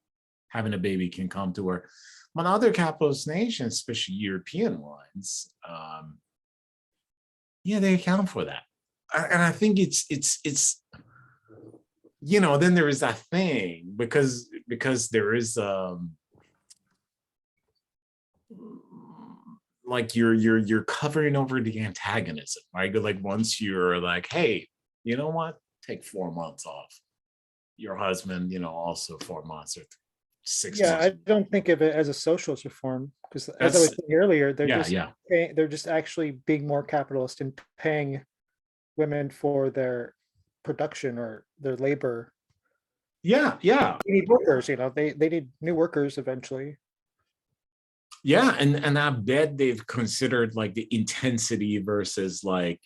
having a baby can come to work. But other capitalist nations, especially European ones, they account for that. And I think it's then there is that thing because there is like you're covering over the antagonism, right? Like once you're like, hey, you know what? Take 4 months off. Your husband, also 4 months or 6 months. I don't think of it as a socialist reform, because as I was saying earlier, they're just actually being more capitalist and paying women for their production or their labor. Yeah. They need workers, they need new workers eventually. Yeah, and I bet they've considered like the intensity versus like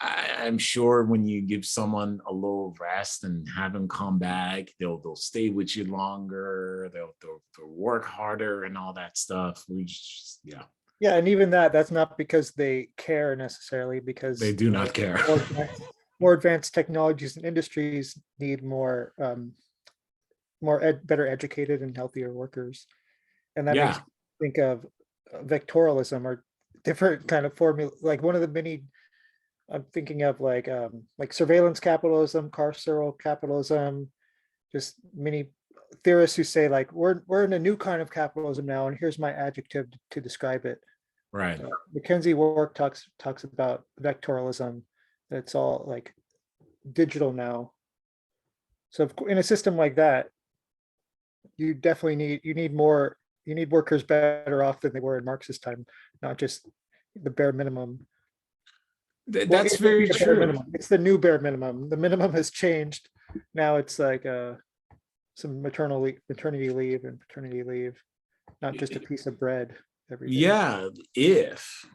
I'm sure when you give someone a little rest and have them come back, they'll stay with you longer, they'll work harder and all that stuff. We just yeah, Yeah, and even that's not because they care necessarily, they because do not care. more advanced technologies and industries need better educated and healthier workers. And that makes Yeah, me think of vectorialism or different kind of formula. Like one of the many I'm thinking of, like surveillance capitalism, carceral capitalism, just many theorists who say like we're in a new kind of capitalism now, and here's my adjective to describe it. right. Mackenzie Work talks about vectorialism. It's all like digital now. So in a system like that, you definitely need workers better off than they were in Marx's time, not just the bare minimum. Well, That's it would be very the bare true. minimum. It's the new bare minimum. The minimum has changed. Now it's like some maternity leave and paternity leave, not just a piece of bread every day. Yeah, if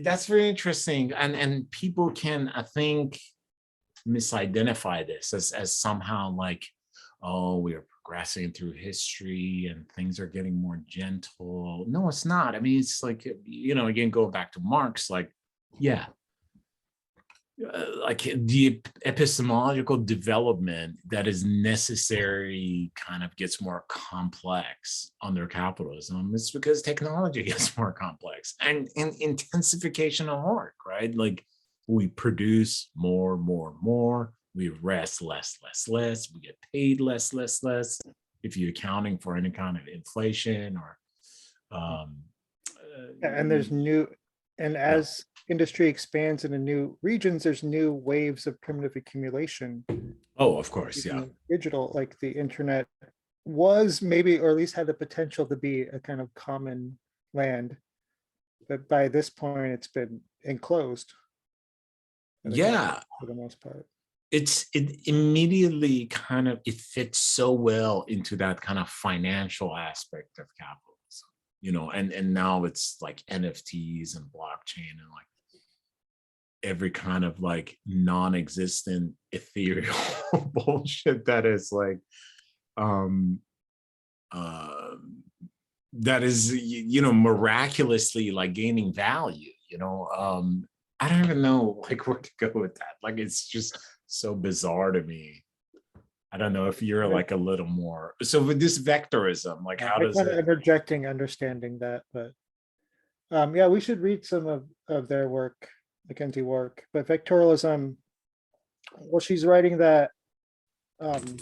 that's very interesting, and people can, I think, misidentify this as somehow like, oh, we are progressing through history and things are getting more gentle. No, it's not. I mean, it's like, again, go back to Marx, like, yeah, like the epistemological development that is necessary kind of gets more complex under capitalism. It's because technology gets more complex and intensification of work, right? Like we produce more, we rest less, we get paid less. If you're accounting for any kind of inflation or um And there's new, and yeah. as industry expands into new regions, there's new waves of primitive accumulation. Oh, of course, yeah. Digital, like the internet was maybe, or at least had the potential to be a kind of common land, but by this point it's been enclosed Yeah, for the most part. it immediately kind of it fits so well into that kind of financial aspect of capitalism, and now it's like NFTs and blockchain and like every kind of like non-existent ethereal bullshit that is like um uh that is miraculously like gaining value. I don't even know like where to go with that. Like it's just so bizarre to me. I don't know if you're like a little more so with this vectorism, like how I does kind of it interjecting understanding that, but yeah, we should read some of their work, Mackenzie work. But vectorialism, well, she's writing that um,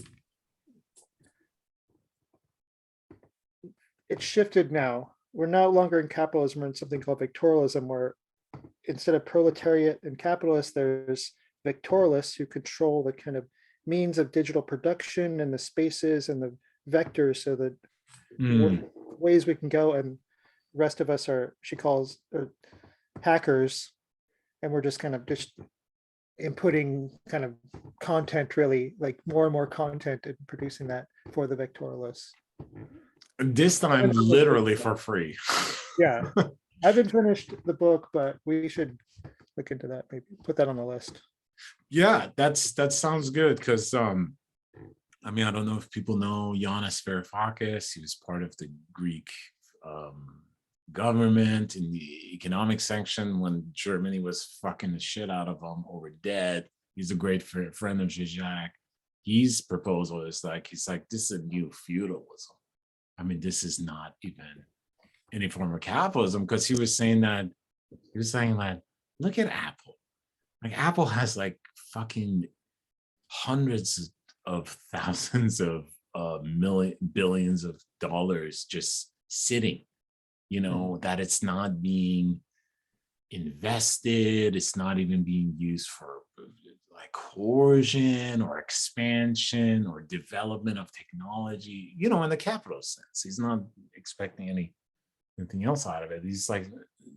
it's shifted now. We're no longer in capitalism, we're in something called vectorialism, where instead of proletariat and capitalists, there's vectorialists who control the kind of means of digital production and the spaces and the vectors, so that ways we can go, and the rest of us are, she calls, hackers, and we're just kind of just inputting kind of content, really like more and more content, and producing that for the vectorialists. this time literally for free? Yeah, I haven't finished the book, but we should look into that, maybe put that on the list. Yeah, that sounds good because I mean, I don't know if people know Yanis Varoufakis. He was part of the Greek government in the economic sanction when Germany was fucking the shit out of him over debt. He's a great friend of Zizek. His proposal is like, he's like, this is a new feudalism. I mean, this is not even any form of capitalism, because he was saying that, look at Apple. Like Apple has like fucking hundreds of thousands of billions of dollars just sitting, that it's not being invested, it's not even being used for like coercion or expansion or development of technology, in the capitalist sense. He's not expecting anything else out of it. He's like,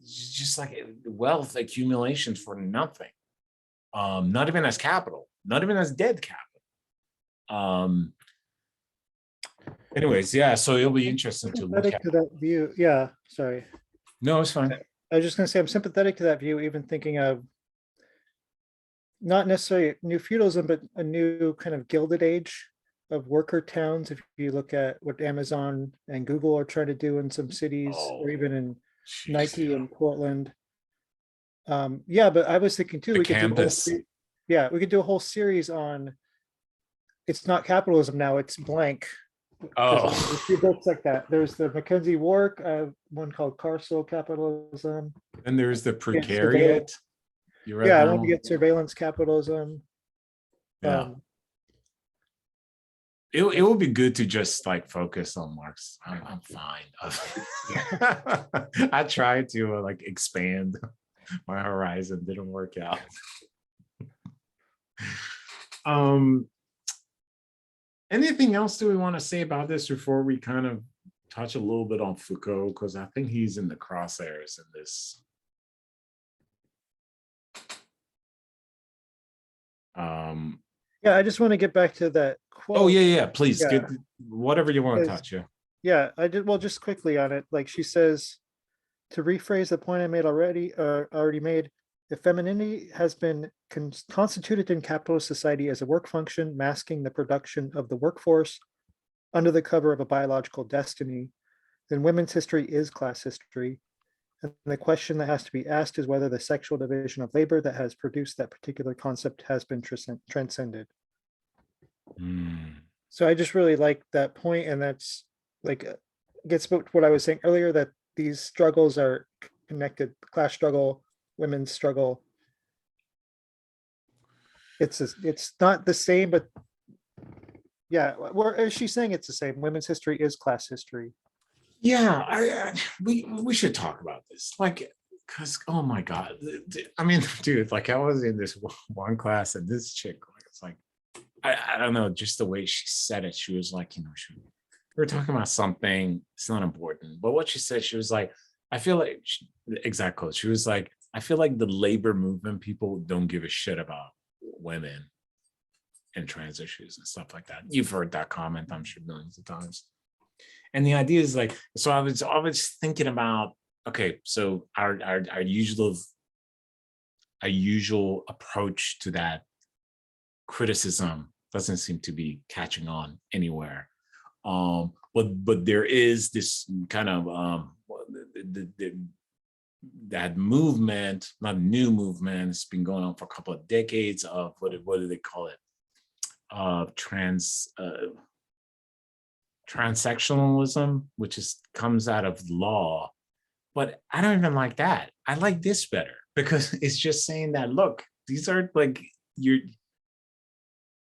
just like wealth accumulation for nothing. Not even as capital, not even as dead capital. Anyways, yeah, so it'll be interesting to look Sympathetic at. to that view. Yeah, sorry. No, it's fine. I was just gonna say, I'm sympathetic to that view, even thinking of not necessarily new feudalism, but a new kind of gilded age of worker towns. If you look at what Amazon and Google are trying to do in some cities, or Oh, even in jeez, Nike yeah. in Portland. Yeah, but I was thinking too, The we could do a whole, campus. yeah, we could do a whole series on, it's not capitalism now, it's blank. Because Oh, there's a few books like that. There's the Mackenzie Wark, one called Carceral Capitalism. and there's the Yeah, surveillance. precariat. You read Yeah, I that want to one? get surveillance capitalism. Yeah. Um, It will be good to just like focus on Marx. I'm fine. I tried to like expand my horizon, didn't work out. Um, anything else do we want to say about this before we kind of touch a little bit on Foucault? Because I think he's in the crosshairs in this. yeah, I just want to get back to that quote. Oh yeah, please Yeah, get whatever you want to because- touch. Yeah. yeah, I did. Well, just quickly on it. Like she says, to rephrase the point I made already made, if femininity has been constituted in capitalist society as a work function, masking the production of the workforce under the cover of a biological destiny, then women's history is class history. And the question that has to be asked is whether the sexual division of labor that has produced that particular concept has been transcended. So I just really like that point, and that's like gets to what I was saying earlier, that these struggles are connected: class struggle, women's struggle. It's not the same, but yeah, where is she saying it's the same? Women's history is class history. Yeah, we should talk about this. Like, because oh my god, I mean, dude, like I was in this one class and this chick, like, it's like I don't know, just the way she said it. She was like, we were talking about something. It's not important, but what she said, she was like, I feel like the exact quote. She was like, I feel like the labor movement people don't give a shit about women and trans issues and stuff like that. You've heard that comment, I'm sure, millions of times. And the idea is like, so I was always thinking about, okay, so our usual approach to that criticism doesn't seem to be catching on anywhere. But there is this kind of that movement, not a new movement. It's been going on for a couple of decades of what do they call it? Transsectionalism, which comes out of law. But I don't even like that. I like this better because it's just saying that, look, these are like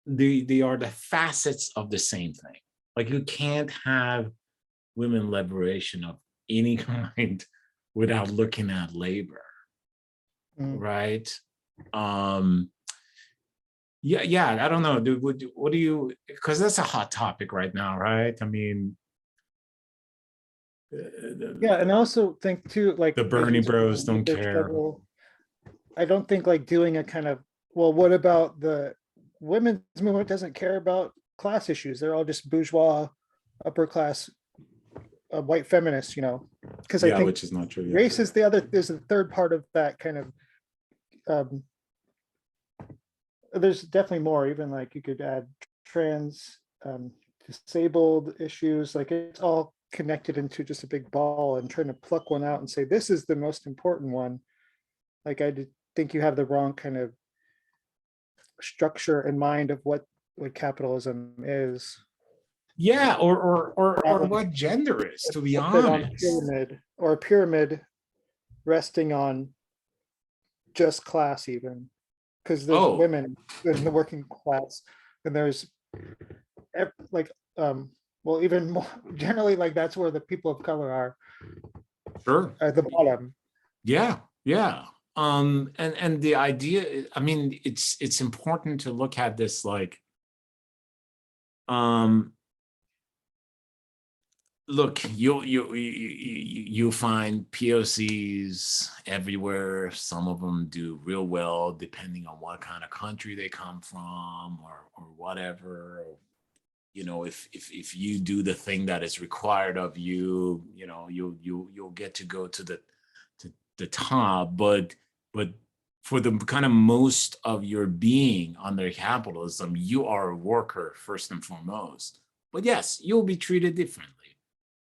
they are the facets of the same thing. Like you can't have women liberation of any kind without looking at labor, right? Yeah, I don't know. What do you, because that's a hot topic right now, right? I mean, Yeah, and I also think too, like the Bernie bros don't their care. struggle, I don't think like doing a kind of, well, what about the women's movement doesn't care about class issues? They're all just bourgeois, upper class, white feminists, because I Yeah, think which is not true. Yeah. race is the third part of that kind of. There's definitely more. Even like you could add trans, disabled issues. Like it's all connected into just a big ball, and trying to pluck one out and say this is the most important one. Like I think you have the wrong kind of structure in mind of what capitalism is. Yeah, or what gender is, to be honest. Pyramid, or a pyramid resting on just class, even because there's women in the working class, and there's like well, even more generally, like that's where the people of color are. Sure. At the bottom. Yeah. And the idea, I mean, it's important to look at this like, look, you'll find POCs everywhere. Some of them do real well, depending on what kind of country they come from or whatever. you know, if you do the thing that is required of you, you know, you'll get to go to the top. But for the kind of most of your being under capitalism, you are a worker first and foremost. But yes, you'll be treated differently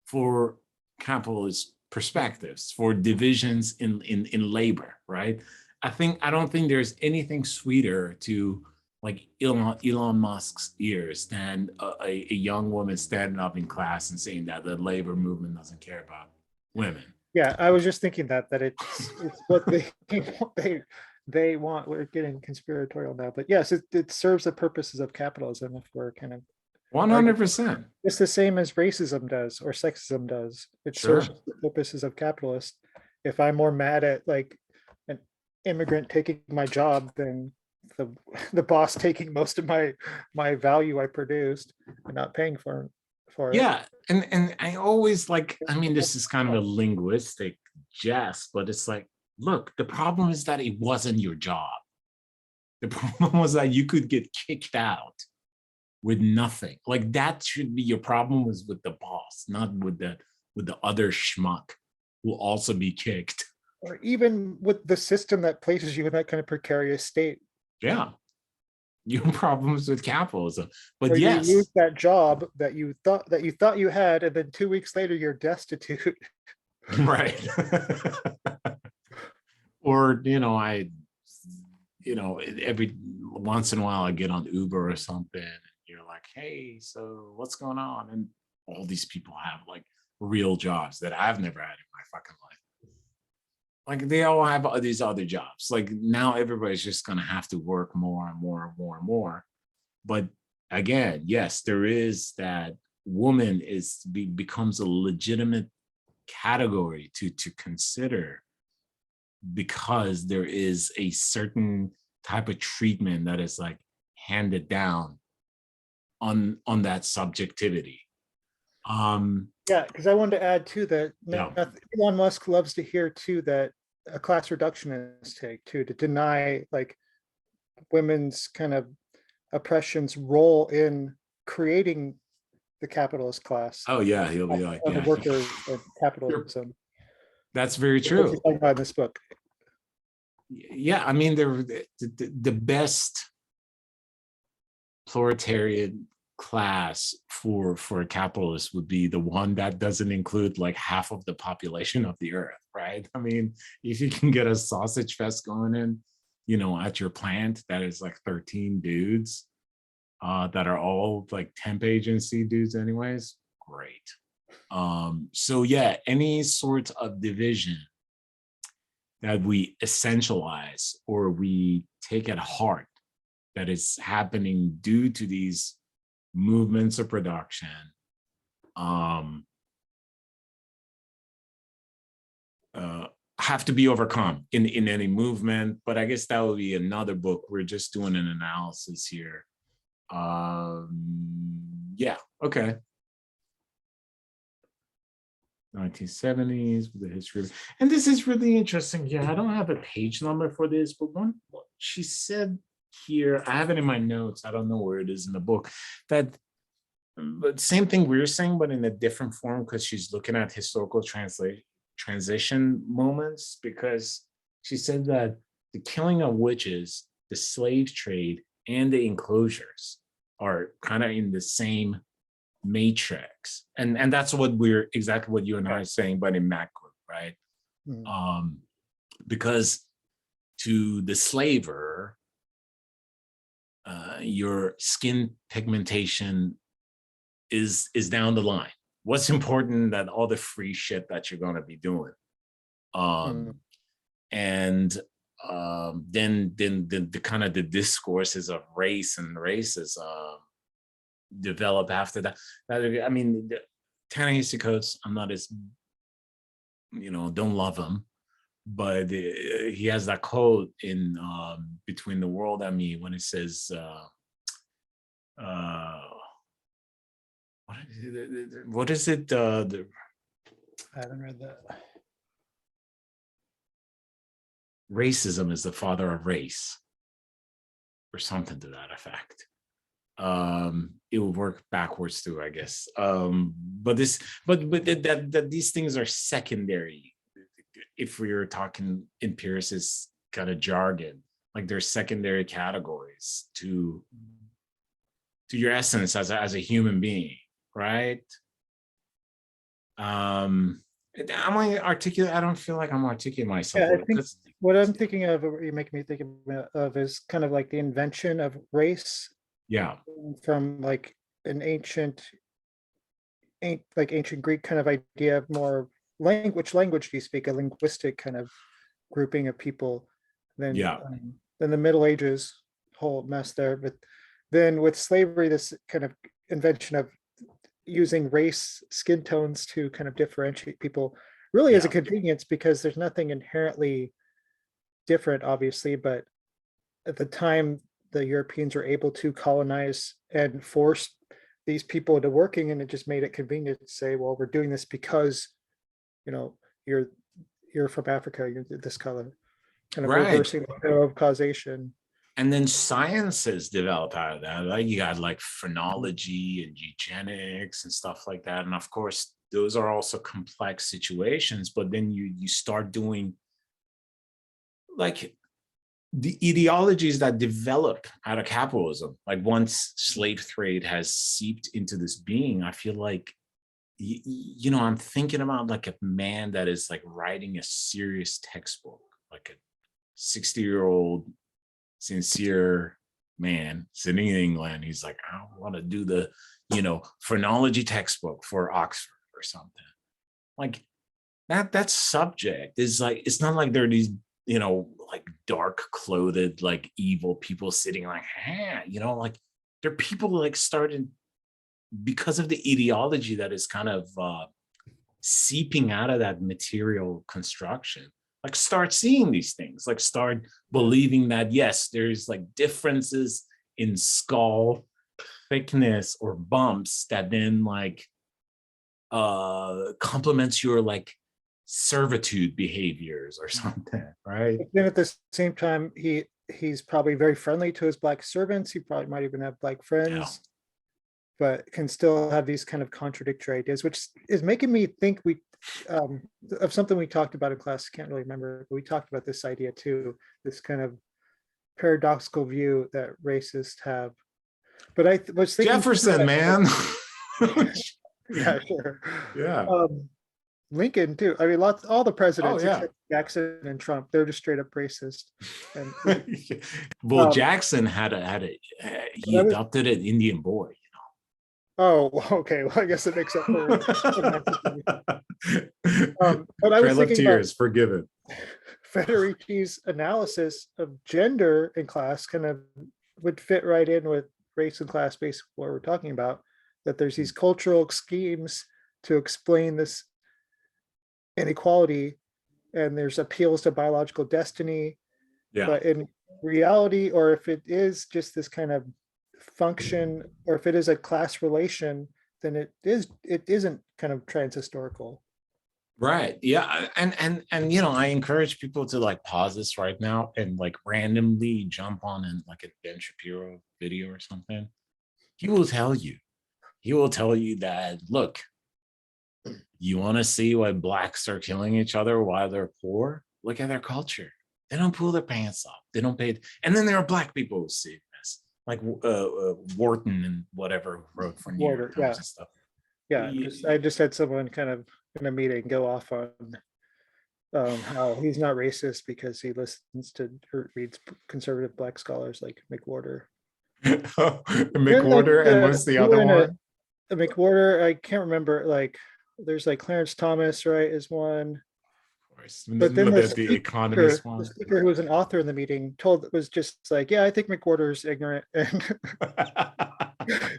for capitalist perspectives, for divisions in labor, right? I don't think there's anything sweeter to like Elon Musk's ears than a young woman standing up in class and saying that the labor movement doesn't care about women. Yeah, I was just thinking that it's what they want. We're getting conspiratorial now, but yes, it serves the purposes of capitalism. If we're kind of 100%. it's the same as racism does or sexism does. It Sure. serves the purposes of capitalists. If I'm more mad at like an immigrant taking my job than the boss taking most of my value I produced and not paying for it. Yeah, and I always like, I mean, this is kind of a linguistic jest, but it's like, look, the problem is that it wasn't your job. The problem was that you could get kicked out with nothing. Like that should be your problem, was with the boss, not with the other schmuck who will also be kicked. Or even with the system that places you in that kind of precarious state. Yeah. You have problems with capitalism. But Or yes, you lose that job that you thought you had, and then 2 weeks later you're destitute. right. Or, you know, every once in a while I get on Uber or something, and you're like, hey, so what's going on? And all these people have like real jobs that I've never had in my fucking life. Like they all have these other jobs. Like now everybody's just gonna have to work more and more and more and more. But again, yes, there is that woman becomes a legitimate category to consider, because there is a certain type of treatment that is like handed down on that subjectivity. Yeah, because I wanted to add too that Yeah. Elon Musk loves to hear too that a class reductionist take too, to deny like women's kind of oppression's role in creating the capitalist class. Oh yeah, he'll be like, The yeah, workers of capitalism. that's very That's what true. he's talking about in this book. Yeah, I mean, the best proletarian class for a capitalist would be the one that doesn't include like half of the population of the earth, right? I mean, if you can get a sausage fest going in, you know, at your plant that is like 13 dudes that are all like temp agency dudes anyways, great. So yeah, any sort of division that we essentialize or we take at heart that is happening due to these movements of production have to be overcome in any movement. But I guess that would be another book. We're just doing an analysis here. Yeah, okay. 1970s with the history. And this is really interesting. Yeah, I don't have a page number for this, but one she said here, I have it in my notes, I don't know where it is in the book, that but same thing we're saying, but in a different form, because she's looking at historical transition moments, because she said that the killing of witches, the slave trade, and the enclosures are kind of in the same matrix, and that's what we're exactly what you and I are saying, but in macro, right? Because to the slaver, your skin pigmentation is down the line. What's important, that all the free shit that you're going to be doing, and then the kind of the discourses of race and racism develop after that. I mean, Ta-Nehisi Coates, I'm not as, you know, don't love him, but he has that quote in Between the World and Me when it says, what is it? I haven't read that. Racism is the father of race, or something to that effect. it would work backwards too, I guess. But that these things are secondary. If we were talking empiricist kind of jargon, like there's secondary categories to your essence as a human being, right? Am I articulate? I don't feel like I'm articulating myself Yeah, well, I think because what I'm thinking of, or what you make me think of is kind of like the invention of race yeah, from like an ancient Greek kind of idea of more language do you speak, a linguistic kind of grouping of people, yeah, then the Middle Ages, whole mess there. But then with slavery, this kind of invention of using race, skin tones to kind of differentiate people really is a yeah, convenience because there's nothing inherently different, obviously, but at the time the Europeans were able to colonize and force these people into working, and it just made it convenient to say, well, we're doing this because, you know, you're from Africa, you're this color, kind of right. reversing the flow of causation. And then sciences develop out of that. Like you got like phrenology and eugenics and stuff like that. And of course, those are also complex situations. But then you start doing like the ideologies that develop out of capitalism. Like once slave trade has seeped into this being, I feel like I'm thinking about like a man that is like writing a serious textbook, like a 60-year-old sincere man sitting in England. He's like, I want to do the, phrenology textbook for Oxford or something. Like that subject is like, it's not like there are these, like dark clothed, like evil people sitting like, like there are people like starting because of the ideology that is kind of seeping out of that material construction, like start seeing these things, like start believing that yes, there's like differences in skull thickness or bumps that then like complements your like servitude behaviors or something, right? But then at the same time, he's probably very friendly to his black servants. He probably might even have black Yeah. friends, but can still have these kind of contradictory ideas, which is making me think of something we talked about in class. Can't really remember, but we talked about this idea too, this kind of paradoxical view that racists have. But was thinking Jefferson, man. yeah, sure. Yeah. Lincoln too. I mean, all the Oh presidents yeah. except Jackson and Trump, they're just straight up racist. And Well, um, Jackson he was, adopted an Indian boy. oh, okay. Well, I guess it makes up for but I was Trail of thinking about Tears, forgiven. Federici's analysis of gender in class kind of would fit right in with race and class, basically what we're talking about, that there's these cultural schemes to explain this inequality, and there's appeals to biological destiny, Yeah. but in reality, or if it is just this kind of function, or if it is a class relation, then it isn't kind of transhistorical. Right. Yeah. And I encourage people to like pause this right now and like randomly jump on in like a Ben Shapiro video or something. He will tell you. He will tell you that, look, you want to see why blacks are killing each other while they're poor? Look at their culture. They don't pull their pants up. They don't pay it. And then there are black people who see this, like Wharton and whatever who wrote for New York Times and stuff. Yeah, I just had someone kind of in a meeting go off on how he's not racist because he listens to or reads conservative black scholars like McWhorter. McWhorter, and what's the other one? McWhorter, I can't remember. Like, there's like Clarence Thomas, right, is one. Of course. But then The Economist one. the speaker who was an author in the meeting was just like, yeah, I think McWhorter is ignorant, and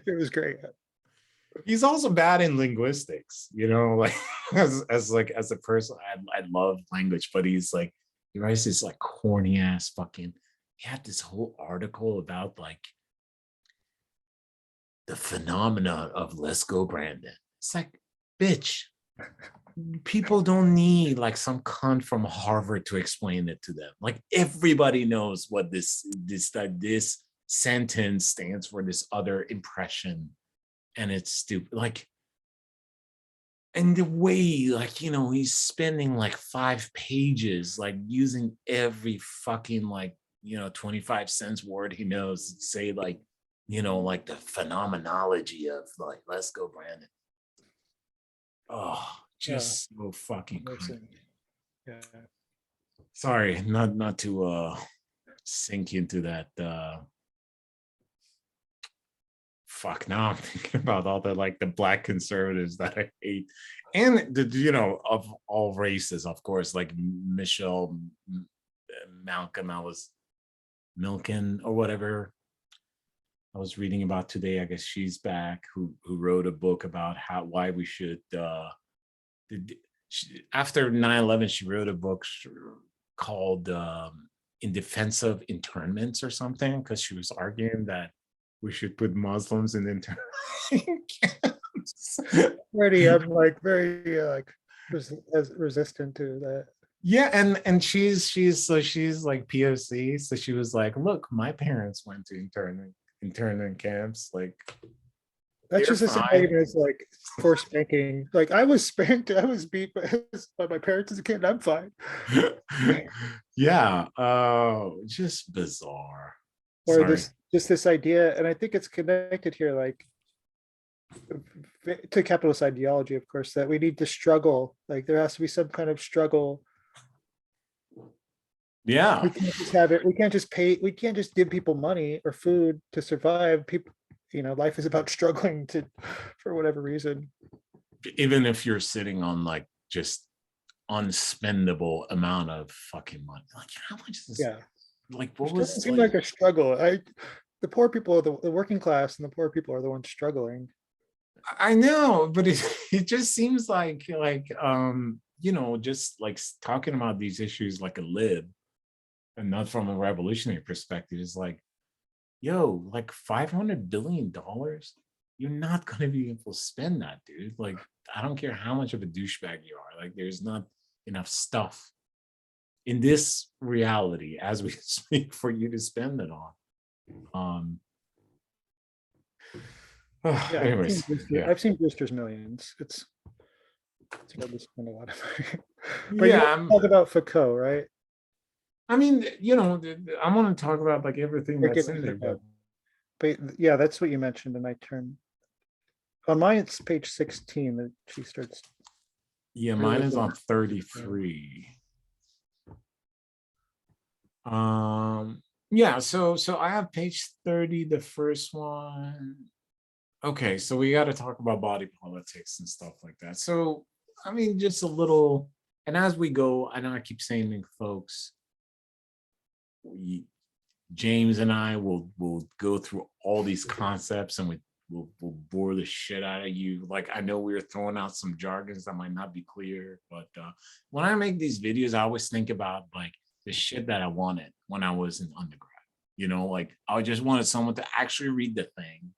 it was great. He's also bad in linguistics, like as a person, I love language, but he's like, he writes this like corny ass fucking, he had this whole article about like the phenomena of let's go Brandon. It's like, bitch, people don't need like some cunt from Harvard to explain it to them. Like everybody knows what this sentence stands for this other impression, and it's stupid. Like, and the way, like, you know, he's spending like 5 pages, like using every fucking like, you know, 25 cents word he knows to say, like, you know, like the phenomenology of like, let's go, Brandon. Oh, Yeah, just so fucking crazy. nursing. Yeah. Sorry, not to sink into that fuck, now I'm thinking about all the like the black conservatives that I hate, and the, you know, of all races, of course, like Michelle Malcolm, I was Milken or whatever I was reading about today. I guess she's back, who wrote a book about why we should after 9/11 she wrote a book called In Defense of Internments or something, because she was arguing that we should put Muslims in internment camps. Already, I'm like very resistant to that. Yeah, and she's like POC, so she was like, look, my parents went to internment camps, like That's they're just the same fine. thing as like forced spanking. Like I was spanked, I was beat by my parents as a kid. I'm fine. Yeah, just bizarre. Or Sorry. this, just this idea, and I think it's connected here, like to capitalist ideology, of course, that we need to struggle. Like there has to be some kind of struggle. Yeah. We can't just have it. We can't just pay. We can't just give people money or food to survive. People, you know, life is about struggling to, for whatever reason. Even if you're sitting on like just unspendable amount of fucking money, like how much is this? Yeah, Like it what doesn't was seem like? like a struggle. The poor people, the working class, and the poor people are the ones struggling. I know, but it just seems like you know, just like talking about these issues like a lib and not from a revolutionary perspective is like, yo, like $500 billion, you're not gonna be able to spend that, dude. Like, I don't care how much of a douchebag you are, like there's not enough stuff in this reality as we speak for you to spend it on. Yeah, Anyways, yeah. I've seen Brewster's Millions. It's hard to spend a lot of money. But you Yeah, want to talk about Foucault, right? I mean, you know, I want to talk about like everything Or that's given in there, but Foucault. But yeah, that's what you mentioned, and I turned on mine. It's page 16 that she starts. yeah, mine Really is good. on 33. Yeah, so I have page 30, the first one. Okay, so we got to talk about body politics and stuff like that. So, I mean, just a little, and as we go, I know I keep saying to folks, James and I will go through all these concepts, and we'll bore the shit out of you. Like, I know we were throwing out some jargons that might not be clear, but when I make these videos, I always think about like the shit that I wanted when I was in undergrad. You know, like I just wanted someone to actually read the thing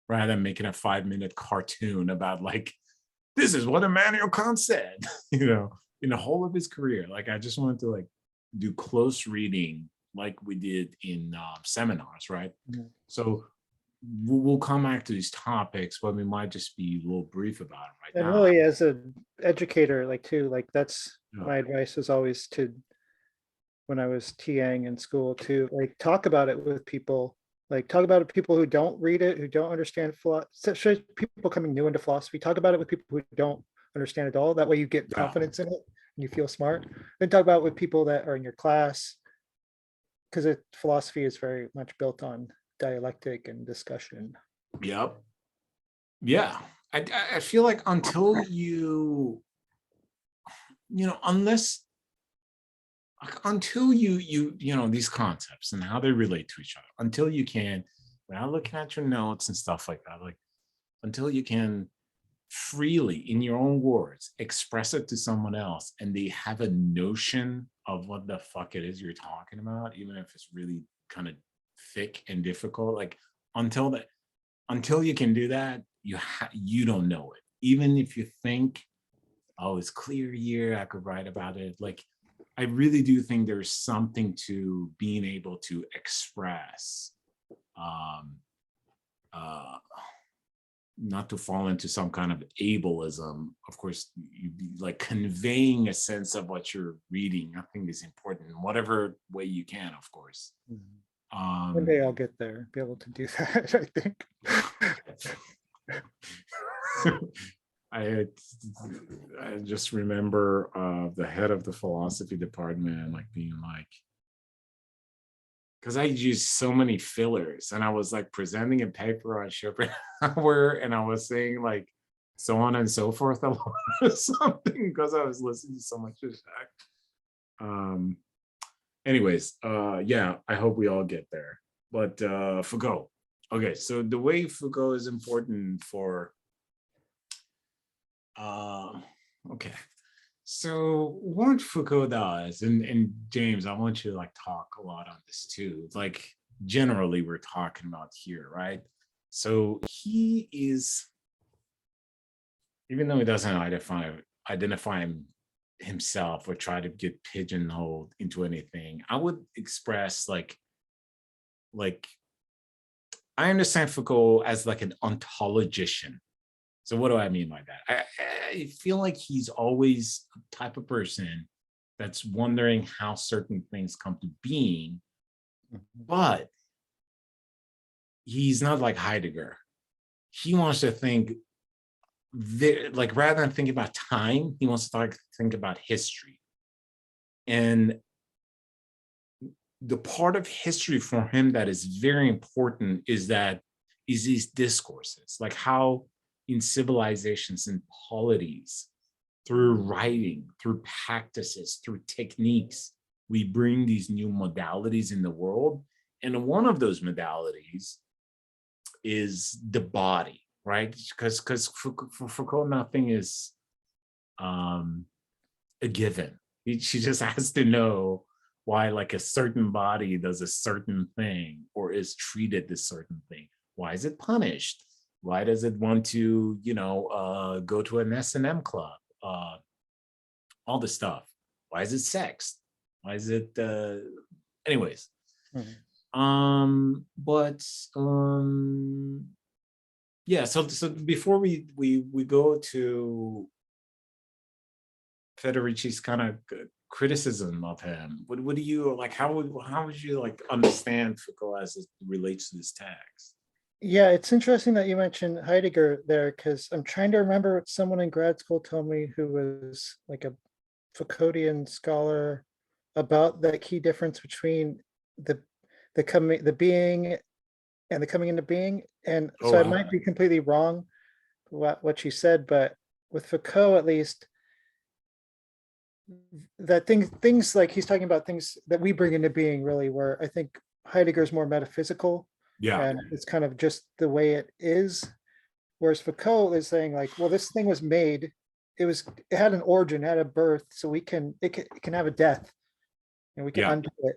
rather than making a 5-minute cartoon about like, this is what Immanuel Kant said, you know, in the whole of his career. Like, I just wanted to like do close reading like we did in seminars, right? Mhm. So we'll come back to these topics, but we might just be a little brief about it right And now. really, as an educator, like too, like that's Yeah. my advice is always to, when I was TAing in school, to like talk about it with people. Like talk about it with people who don't read it, who don't understand philosophy. People coming new into philosophy, talk about it with people who don't understand it all. That way you get Yeah. confidence in it and you feel smart. Then talk about it with people that are in your class, because philosophy is very much built on dialectic and discussion. Yep. Yeah. I feel like until you know, until you know these concepts and how they relate to each other, until you can, without looking at your notes and stuff like that, like until you can freely in your own words express it to someone else and they have a notion of what the fuck it is you're talking about, even if it's really kind of thick and difficult, like until you can do that, you don't know it. Even if you think, oh, it's clear here, I could write about it. Like, I really do think there's something to being able to express um, uh, not to fall into some kind of ableism. Of course, you be like conveying a sense of what you're reading. I think is important in whatever way you can, of course. One day I'll get there, be able to do that, I think. I just remember the head of the philosophy department like being like, because I used so many fillers and I was like presenting a paper on Schopenhauer and I was saying like so on and so forth a lot or something because I was listening to so much of that. Anyways, yeah, I hope we all get there. But Foucault. Okay, so the way Foucault is important for okay. So what Foucault does, and James, I want you to like talk a lot on this too. Like generally we're talking about here, right? So he is, even though he doesn't identify himself or try to get pigeonholed into anything, I would express like I understand Foucault as like an ontologician. So what do I mean by that? I feel like he's always a type of person that's wondering how certain things come to being, but he's not like Heidegger. He wants to think, like rather than thinking about time, he wants to think about history. And the part of history for him that is very important is these discourses, like how in civilizations and polities, through writing, through practices, through techniques, we bring these new modalities in the world. And one of those modalities is the body, right? Because for Foucault, nothing is a given. She just has to know why like a certain body does a certain thing or is treated this certain thing. Why is it punished? Why does it want to, go to an S&M club? All this stuff. Why is it sex? Why is it, anyways. Yeah. So before we go to Federici's kind of criticism of him, what do you like? How would you like understand Foucault as it relates to this text? Yeah, it's interesting that you mentioned Heidegger there, because I'm trying to remember what someone in grad school told me who was like a Foucauldian scholar about that key difference between the being and the coming into being. And so I might be completely wrong what she said, but with Foucault at least, that things like he's talking about things that we bring into being really, where I think Heidegger's more metaphysical. Yeah. And it's kind of just the way it is. Whereas Foucault is saying like, well, this thing was made, it had an origin, it had a birth, so it can have a death and we can undo it.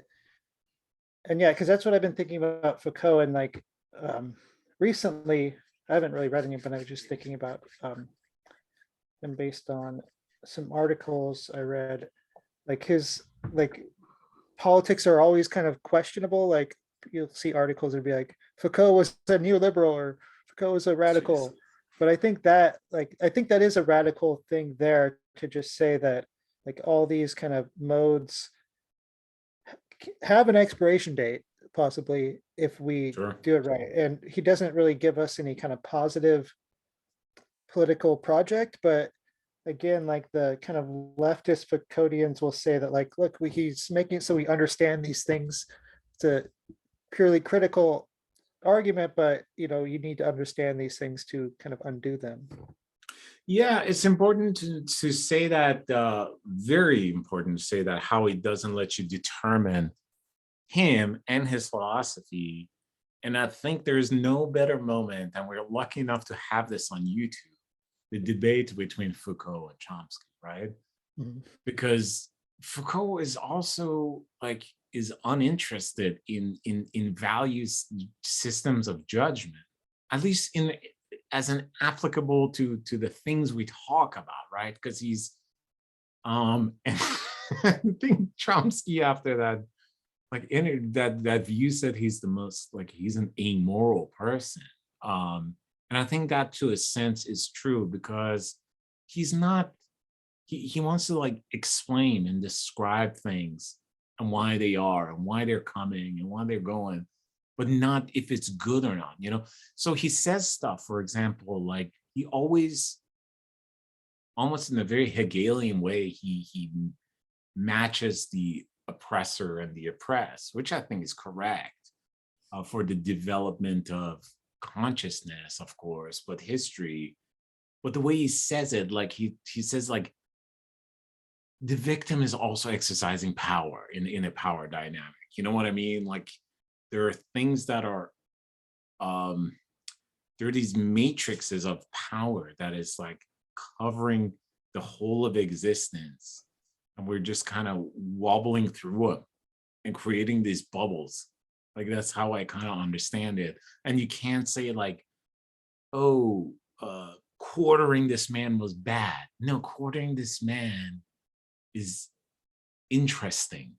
And yeah, because that's what I've been thinking about Foucault. And like recently, I haven't really read any, but I was just thinking about them based on some articles I read, like his politics are always kind of questionable. Like you'll see articles that be like Foucault was a neoliberal or Foucault was a radical. Jeez. But I think that is a radical thing there to just say that like all these kind of modes have an expiration date, possibly, if we do it right. And he doesn't really give us any kind of positive political project, but again, like the kind of leftist Foucauldians will say that like, look, he's making it so we understand these things. It's a purely critical argument, but you need to understand these things to kind of undo them. Yeah, it's important to say that, very important to say that how he doesn't let you determine him and his philosophy. And I think there's no better moment, and we're lucky enough to have this on YouTube, the debate between Foucault and Chomsky, right? Mm-hmm. Because Foucault is also like is uninterested in values systems of judgment, at least as an applicable to the things we talk about, right? Because he's and I think Chomsky after that like in that view said he's the most like he's an amoral person. And I think that to a sense is true because he's not he wants to like explain and describe things and why they are and why they're coming and why they're going, but not if it's good or not, you know. So he says stuff, for example, like he always almost in a very Hegelian way, he matches the oppressor and the oppressed, which I think is correct for the development of consciousness, of course, but history. But the way he says it, like he says, like the victim is also exercising power in a power dynamic. You know what I mean? Like there are things that are there are these matrices of power that is like covering the whole of existence, and we're just kind of wobbling through them and creating these bubbles. Like that's how I kind of understand it. And you can't say like, oh, quartering this man was bad. No, quartering this man is interesting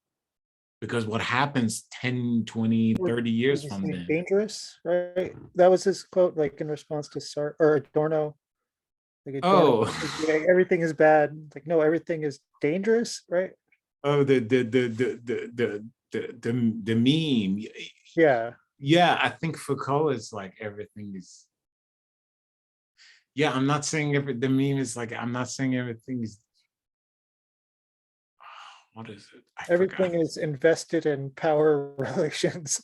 because what happens 10, 20, 30 Did years you from say then. dangerous, right? That was his quote, like in response to Sartre or Adorno. Like Adorno, Oh, yeah, everything is bad. Like, no, everything is dangerous, right? oh, the meme. Yeah. Yeah, I think Foucault is like everything is. Yeah, I'm not saying the meme is like I'm not saying everything is. What is it? I forgot. Everything is invested in power relations.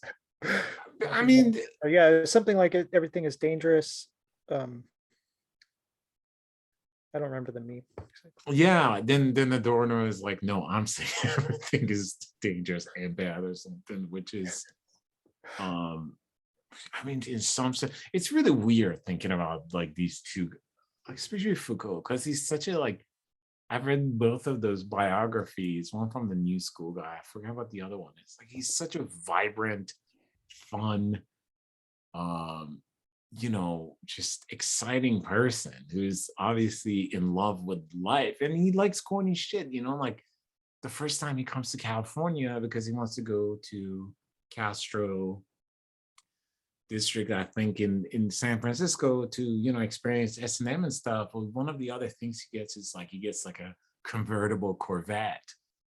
I mean, Yeah, something like it, everything is dangerous. Um, I don't remember the meme. yeah. Then Adorno is like, no, I'm saying everything is dangerous and bad or something, which is, I mean, in some sense, it's really weird thinking about like these two, especially Foucault, because he's such a like. I've read both of those biographies, one from the New School guy. I forget what the other one is. Like he's such a vibrant, fun, um, just exciting person who's obviously in love with life. And he likes corny shit, like the first time he comes to California because he wants to go to Castro district, I think in San Francisco to experience S&M and stuff. Well, one of the other things he gets is like he gets like a convertible Corvette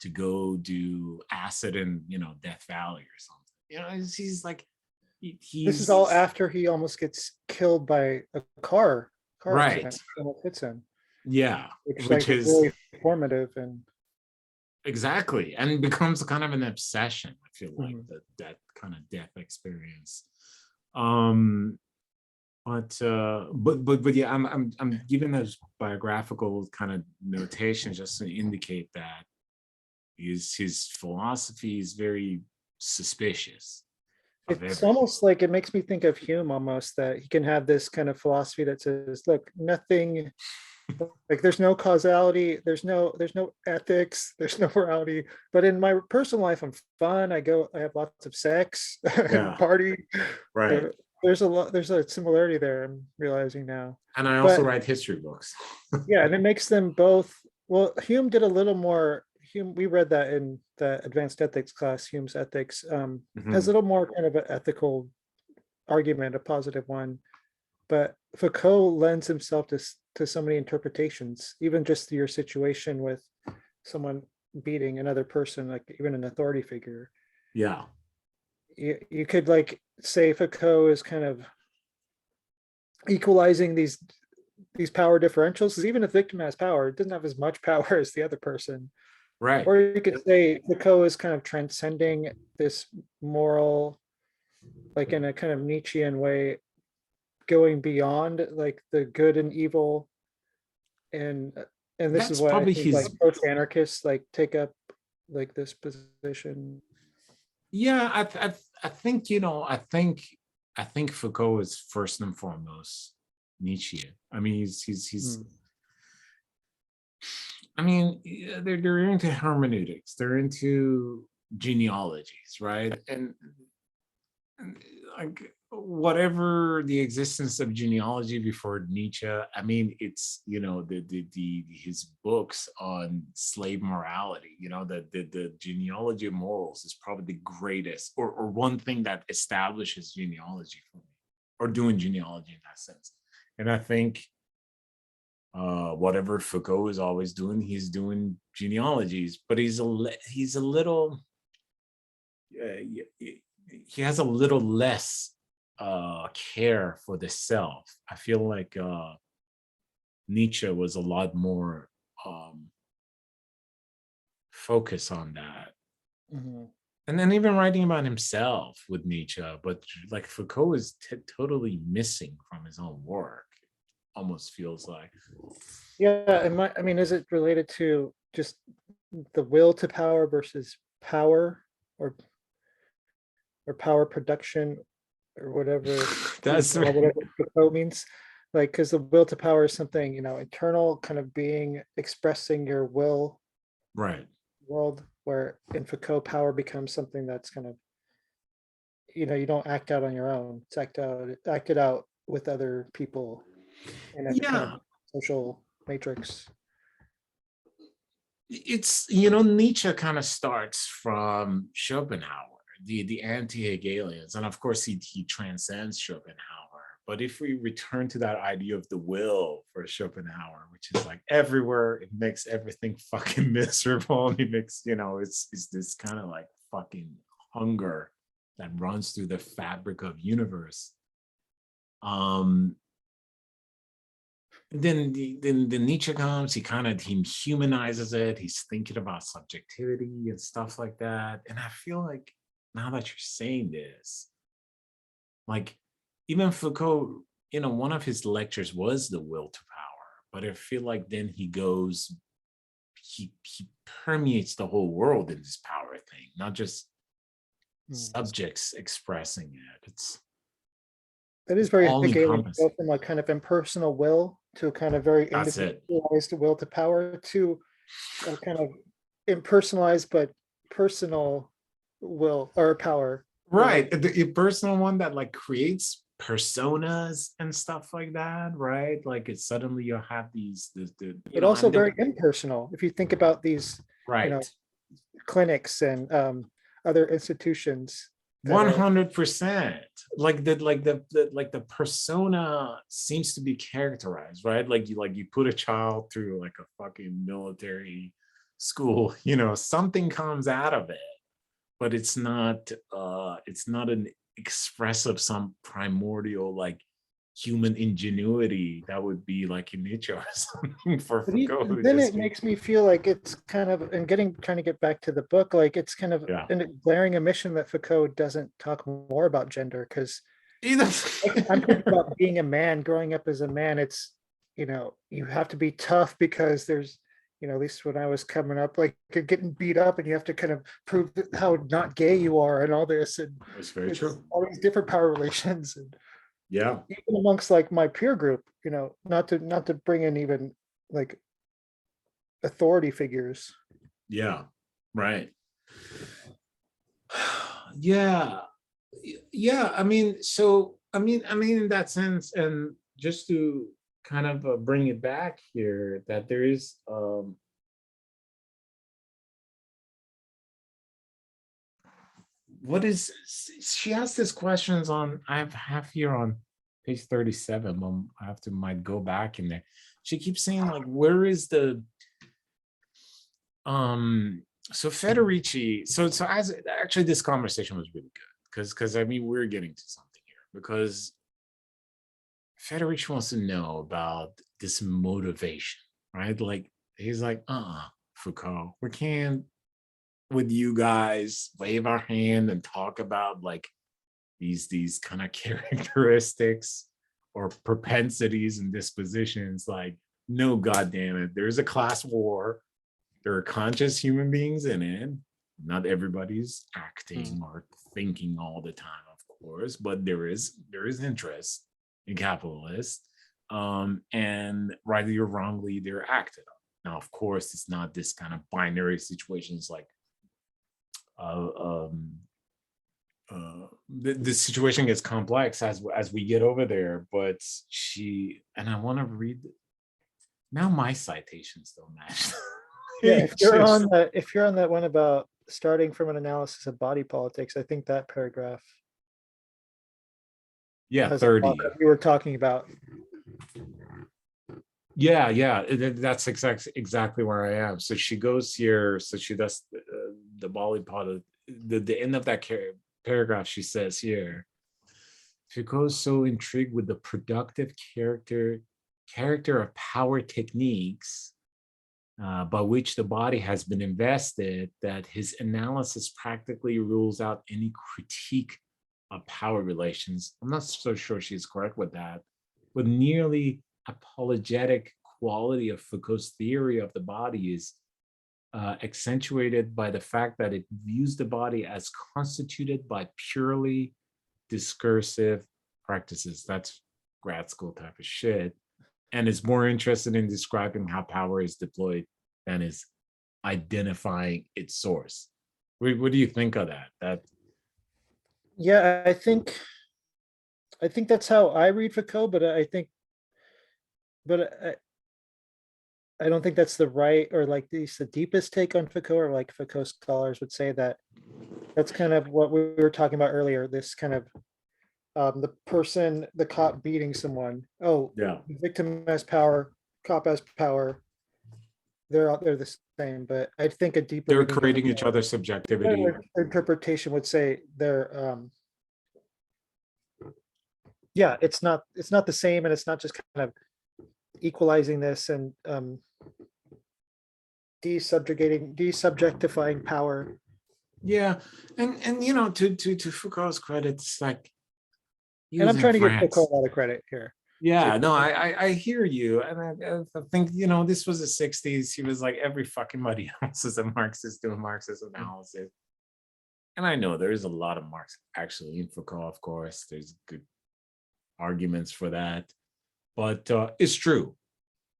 to go do acid in Death Valley or something. He's like This is he's all after he almost gets killed by a car right. accident. Almost hits him, Yeah, which which like is is really formative and exactly, and it becomes kind of an obsession. I feel like Mhm. that kind of death experience. Um, but yeah, I'm giving those biographical kind of notations just to indicate that his philosophy is very suspicious of It's everything. almost like it makes me think of Hume almost, that he can have this kind of philosophy that says, look, nothing, like there's no causality, there's no ethics, there's no morality, but in my personal life I'm fun, I have lots of sex and Yeah, party. right. Uh, there's a similarity there, I'm realizing now. And I also But write history books. yeah, and it makes them both. Well, Hume did a little more. Hume, we read that in the advanced ethics class. Hume's ethics has a Mhm. little more kind of an ethical argument, a positive one. But Foucault lends himself to so many interpretations, even just your situation with someone beating another person, like even an authority figure. Yeah, You could like say Foucault is kind of equalizing these power differentials, because even if victim has power, it doesn't have as much power as the other person. right. Or you could say Foucault is kind of transcending this moral, like in a kind of Nietzschean way, going beyond like the good and evil. And and this is That's what I probably think like his. post-anarchists like take up like this position. Yeah, I think I think Foucault is first and foremost Nietzsche. I mean, he's Hmm. I mean, yeah, they're into hermeneutics, they're into genealogies, right? And like whatever the existence of genealogy before Nietzsche, I mean, it's, you know, the his books on slave morality, you know, the genealogy of morals is probably the greatest, or one thing that establishes genealogy for me, or doing genealogy in that sense. And I think whatever Foucault is always doing, he's doing genealogies, but he's a little he has a little less care for the self. I feel like Nietzsche was a lot more focused on that. Mhm. And then even writing about himself with Nietzsche, but like Foucault is totally missing from his own work. Almost feels like. Yeah, I mean, is it related to just the will to power versus power, or power production, or whatever, That's or whatever Foucault means? Like, because the will to power is something, internal, kind of being, expressing your will right. world, where in Foucault power becomes something that's kind of, you don't act out on your own. It's acted out with other people in a kind of Yeah, social matrix. it's, you know, Nietzsche kind of starts from Schopenhauer, the anti-Hegelians, and of course he transcends Schopenhauer. But if we return to that idea of the will for Schopenhauer, which is like everywhere, it makes everything fucking miserable, and it makes, you know, it's this kind of like fucking hunger that runs through the fabric of universe. Um, then Nietzsche comes, he humanizes it. He's thinking about subjectivity and stuff like that. And I feel like now that you're saying this, like even Foucault, you know, one of his lectures was the will to power, but I feel like then he permeates the whole world in this power thing, not just subjects expressing it. It is It's very all Hegelian, encompassing. go from a kind of impersonal will to a kind of very That's it. individualized will to power, to a kind of impersonalized but personal will or power. Right. The personal one that like creates personas and stuff like that, right? Like it's suddenly you have you But know, also and very impersonal. If you think about these, you know, right. clinics and other institutions that are, 100%. Like the persona seems to be characterized, right? Like you put a child through like a fucking military school, you know, something comes out of it, but it's not an express of some primordial like human ingenuity that would be like in Nietzsche or something for but Foucault, who then just it makes me feel like it's kind of, and trying to get back to the book, like it's kind of yeah. a glaring omission that Foucault doesn't talk more about gender, because Either I'm thinking about being a man, growing up as a man. It's, you have to be tough because there's, at least when I was coming up, like you're getting beat up and you have to kind of prove how not gay you are and all this. And it's very it's true. all these different power relations. And Yeah. even amongst like my peer group, not to bring in even like authority figures. Yeah. Right. Yeah. Yeah. I mean, so I mean, in that sense, and just to kind of bring it back here, that there is what is she asked this questions on I have here on page 37. I have to might go back in there. She keeps saying like, where is the so Federici, so as actually this conversation was really good because I mean we're getting to something here because Federici wants to know about this motivation, right? Like he's like, Foucault, we can't with you guys wave our hand and talk about like these kind of characteristics or propensities and dispositions. Like, no, goddamn it, there's a class war. There are conscious human beings in it. Not everybody's acting or thinking all the time, of course, but there is interest in capitalists. And rightly or wrongly, they're acted on. Now, of course, it's not this kind of binary situations like uh, um, the situation gets complex as we get over there, but and I want to read now my citations don't match. Yeah, if you're Just- on that, if you're on that one about starting from an analysis of body politics, I think that paragraph yeah, has a lot 30. that you were talking about. Yeah, that's exactly where I am. So she goes here, so she does the body part. The end of that paragraph, she says here, Foucault's so intrigued with the productive character of power techniques by which the body has been invested that his analysis practically rules out any critique of power relations. I'm not so sure she's correct with that, but nearly apologetic quality of Foucault's theory of the body is accentuated by the fact that it views the body as constituted by purely discursive practices. That's grad school type of shit. And is more interested in describing how power is deployed than is identifying its source. What do you think of that? Yeah, I think that's how I read Foucault, but I don't think that's the right, or like the deepest take on Foucault, or like Foucault scholars would say that that's kind of what we were talking about earlier, this kind of the cop beating someone. Oh, Yeah. the victim has power, cop has power. They're the same, but I think a deeper They're reading of creating each Foucault, other's subjectivity. interpretation would say they're yeah, it's not the same, and it's not just kind of equalizing this and desubjectifying power. Yeah, and you know, to Foucault's credit, it's like And I'm using trying to give France. Foucault a lot of credit here. Yeah, no, I hear you, and I think, you know, this was the '60s. He was like every fucking buddy else is a Marxist doing Marxist analysis, and I know there is a lot of Marx actually in Foucault. Of course, there's good arguments for that, but it's true.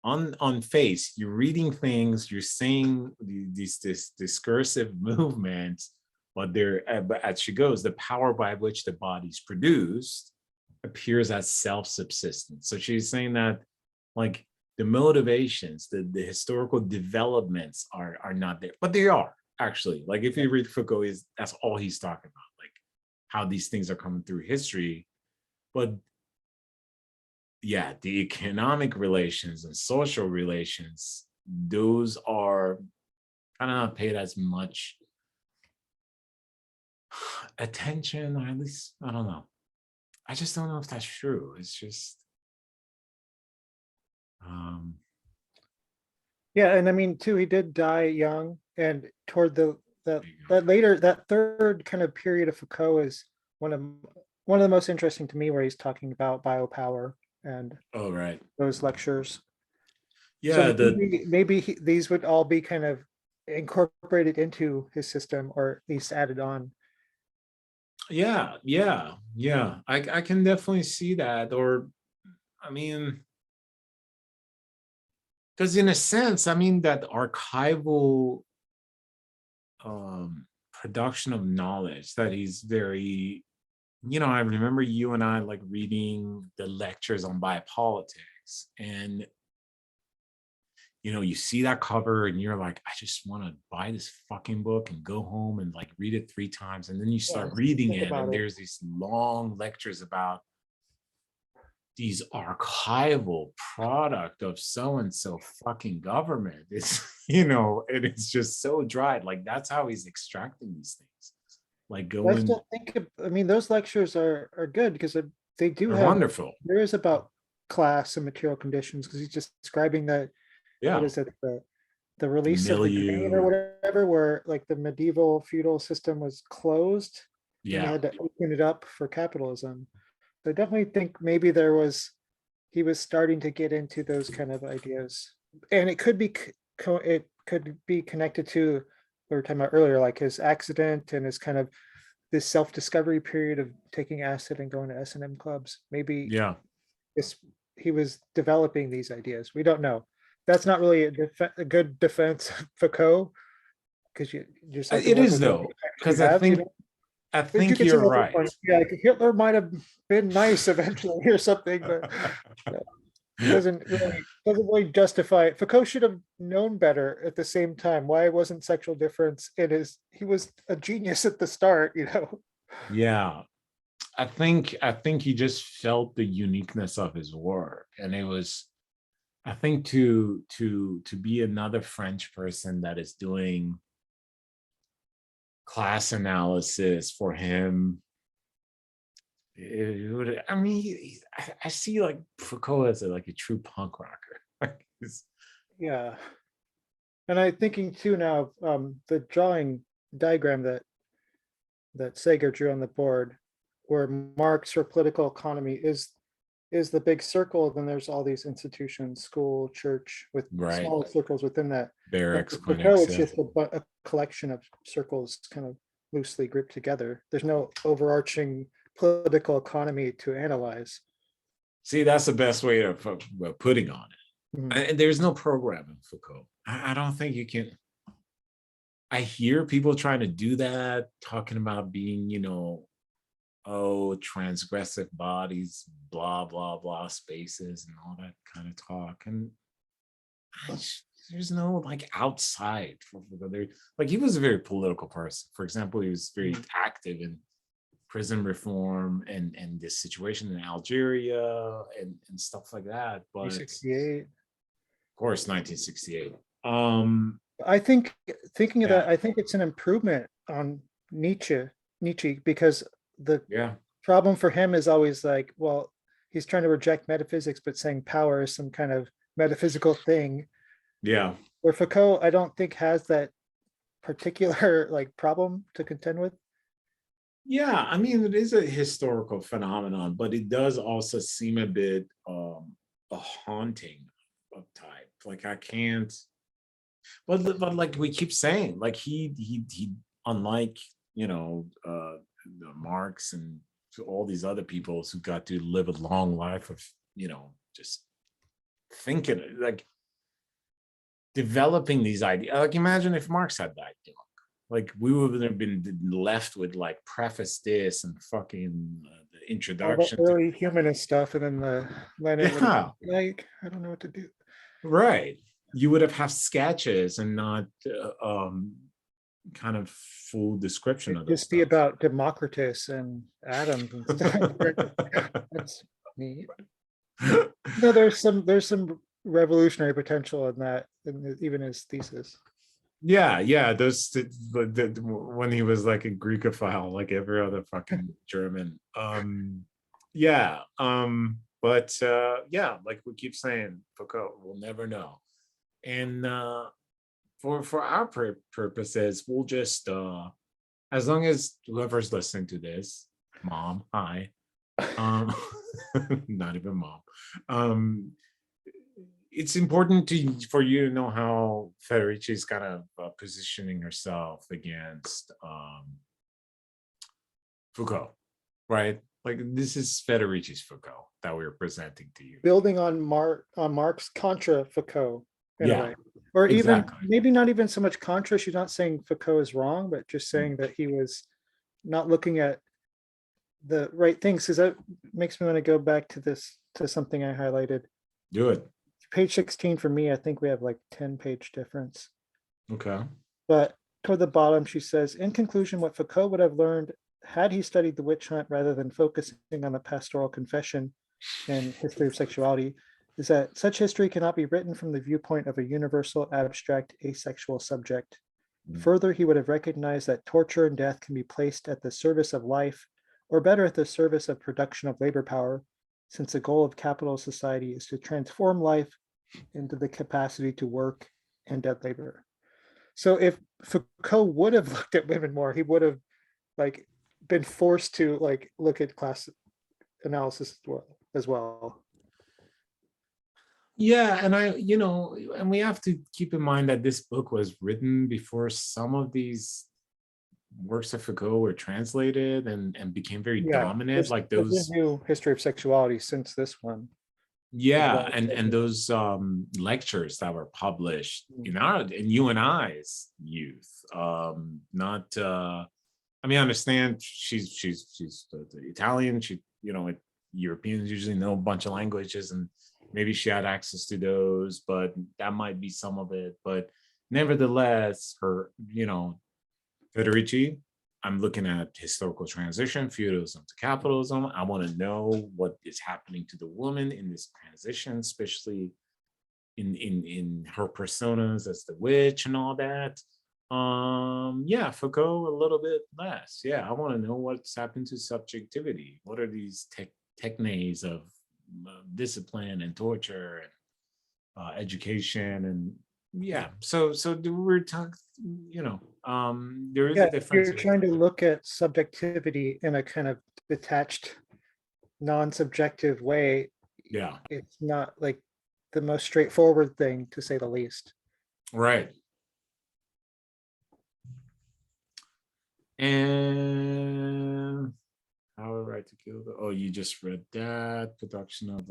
On face, you're reading things, you're saying these discursive movements, but but as she goes, the power by which the body's produced appears as self-subsistent. So she's saying that, like, the motivations, the historical developments are not there, but they are actually. Like, if you read Foucault, that's all he's talking about, like how these things are coming through history. But yeah, the economic relations and social relations, those are kind of not paid as much attention, or at least, I don't know. I just don't know if that's true. It's just Yeah, and I mean too, he did die young, and toward that there you go. that third kind of period of Foucault is one of the most interesting to me, where he's talking about biopower and Oh, right. those lectures. Yeah, So maybe these would all be kind of incorporated into his system, or at least added on. yeah. I can definitely see that. Or, I mean, because in a sense, I mean, that archival production of knowledge that he's very, you know, I remember you and I like reading the lectures on biopolitics, and you know, you see that cover and you're like, I just want to buy this fucking book and go home and like read it 3 times. And then you start reading think it, about and it. there's these long lectures about these archival product of so and so fucking government. It's, you know, and it's just so dry. Like, that's how he's extracting these things. Like, I going, still think, I mean, those lectures are good, because they do they're have, wonderful. there is about class and material conditions, because he's just describing that, what Yeah. is it, the release of the grain or Milieu. whatever, where like the medieval feudal system was closed and they Yeah. had to open it up for capitalism. So I definitely think maybe he was starting to get into those kind of ideas, and it could be it could be connected to what we were talking about earlier, like his accident and his kind of this self-discovery period of taking acid and going to S&M clubs. Maybe Yeah. this he was developing these ideas. We don't know. That's not really a good defense of Foucault, because you just have to It work is with what though, you because I have, think I But you think could say you're that's a right. point. Yeah, like Hitler might have been nice eventually or something, but doesn't really justify it. Foucault should have known better at the same time. Why wasn't sexual difference in his? He was a genius at the start, you know. Yeah, I think he just felt the uniqueness of his work, and it was, I think, to be another French person that is doing class analysis for him. It would, I mean, I see like Foucault as like a true punk rocker. Like, Yeah, and I'm thinking too now of the drawing diagram that Sager drew on the board, where Marx for political economy is the big circle. Then there's all these institutions, school, church, with right, smaller circles within that. But barracks, for Foucault, clinics, it's yeah. just a collection of circles kind of loosely grouped together. There's no overarching political economy to analyze. See, that's the best way of putting on it. Mhm. And there's no program in Foucault. I don't think you can. I hear people trying to do that, talking about being, oh, transgressive bodies, blah, blah, blah, spaces, and all that kind of talk. And there's no like outside for there. Like, he was a very political person. For example, he was very active in prison reform and this situation in Algeria and stuff like that. But of 68. course, 1968. I think thinking of Yeah, that, I think it's an improvement on Nietzsche, because the yeah, problem for him is always like, well, he's trying to reject metaphysics, but saying power is some kind of metaphysical thing. yeah. Where Foucault, I don't think has that particular like problem to contend with. Yeah, I mean, it is a historical phenomenon, but it does also seem a bit a haunting of type. Like, I can't, but like we keep saying, like he unlike, the Marx and all these other people who got to live a long life of, just thinking, like developing these ideas. Like, imagine if Marx had died young. Like, we would have been left with like preface this and fucking the All the introduction to, early humanist stuff, and then the Lenin would have yeah, been like, I don't know what to do. right. You would have sketches and not kind of full description It'd of the just be stuff. about Democritus and atoms and stuff. That's neat. No, there's some revolutionary potential in that, in even his thesis. Yeah, when he was like a Greekophile, like every other fucking German. Yeah, but yeah, like we keep saying, Foucault, we'll never know. And for our purposes, we'll just as long as whoever's listening to this, mom, hi, um, not even mom, um, it's important for you to know how Federici is kind of positioning herself against Foucault, right? Like, this is Federici's Foucault that we're presenting to you. Building on Marx contra Foucault in a Yeah, way, or even exactly. maybe not even so much contra. She's not saying Foucault is wrong, but just saying that he was not looking at the right things. Because that makes me want to go back to something I highlighted. Do it. Page 16 for me, I think we have like 10-page difference. Okay. But toward the bottom, she says, in conclusion, what Foucault would have learned had he studied the witch hunt rather than focusing on the pastoral confession and history of sexuality is that such history cannot be written from the viewpoint of a universal, abstract, asexual subject. Further, he would have recognized that torture and death can be placed at the service of life, or better, at the service of production of labor power, since the goal of capitalist society is to transform life into the capacity to work and dead labor. So if Foucault would have looked at women more, he would have like been forced to like look at class analysis as well. Yeah, and and we have to keep in mind that this book was written before some of these works of Foucault were translated and became very Yeah, dominant, like there's those. a new history of sexuality since this one as Yeah, well. and those lectures that were published Mm. in you and I's youth, not I mean, I understand she's the Italian. She, Europeans usually know a bunch of languages, and maybe she had access to those, but that might be some of it. But nevertheless, her, Federici, I'm looking at historical transition, feudalism to capitalism. I want to know what is happening to the woman in this transition, especially in her personas as the witch and all that. Yeah, Foucault a little bit less. Yeah, I want to know what's happened to subjectivity. What are these techniques of discipline and torture and education, and yeah. So we're talking, there is Yeah, a if difference. you're trying to look at subjectivity in a kind of detached, non-subjective way, Yeah, it's not like the most straightforward thing, to say the least. right. And how right to kill the, oh, you just read that production of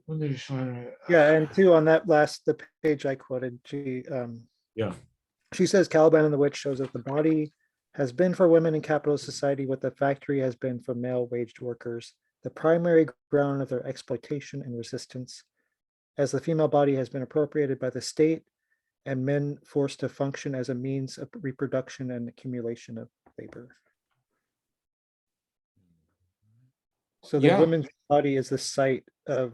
when did you find it? Yeah, and two, on that the page I quoted, Yeah. she says Caliban and the Witch shows that the body has been for women in capitalist society what the factory has been for male waged workers, the primary ground of their exploitation and resistance, as the female body has been appropriated by the state and men forced to function as a means of reproduction and accumulation of labor. So the Yeah, woman's body is the site of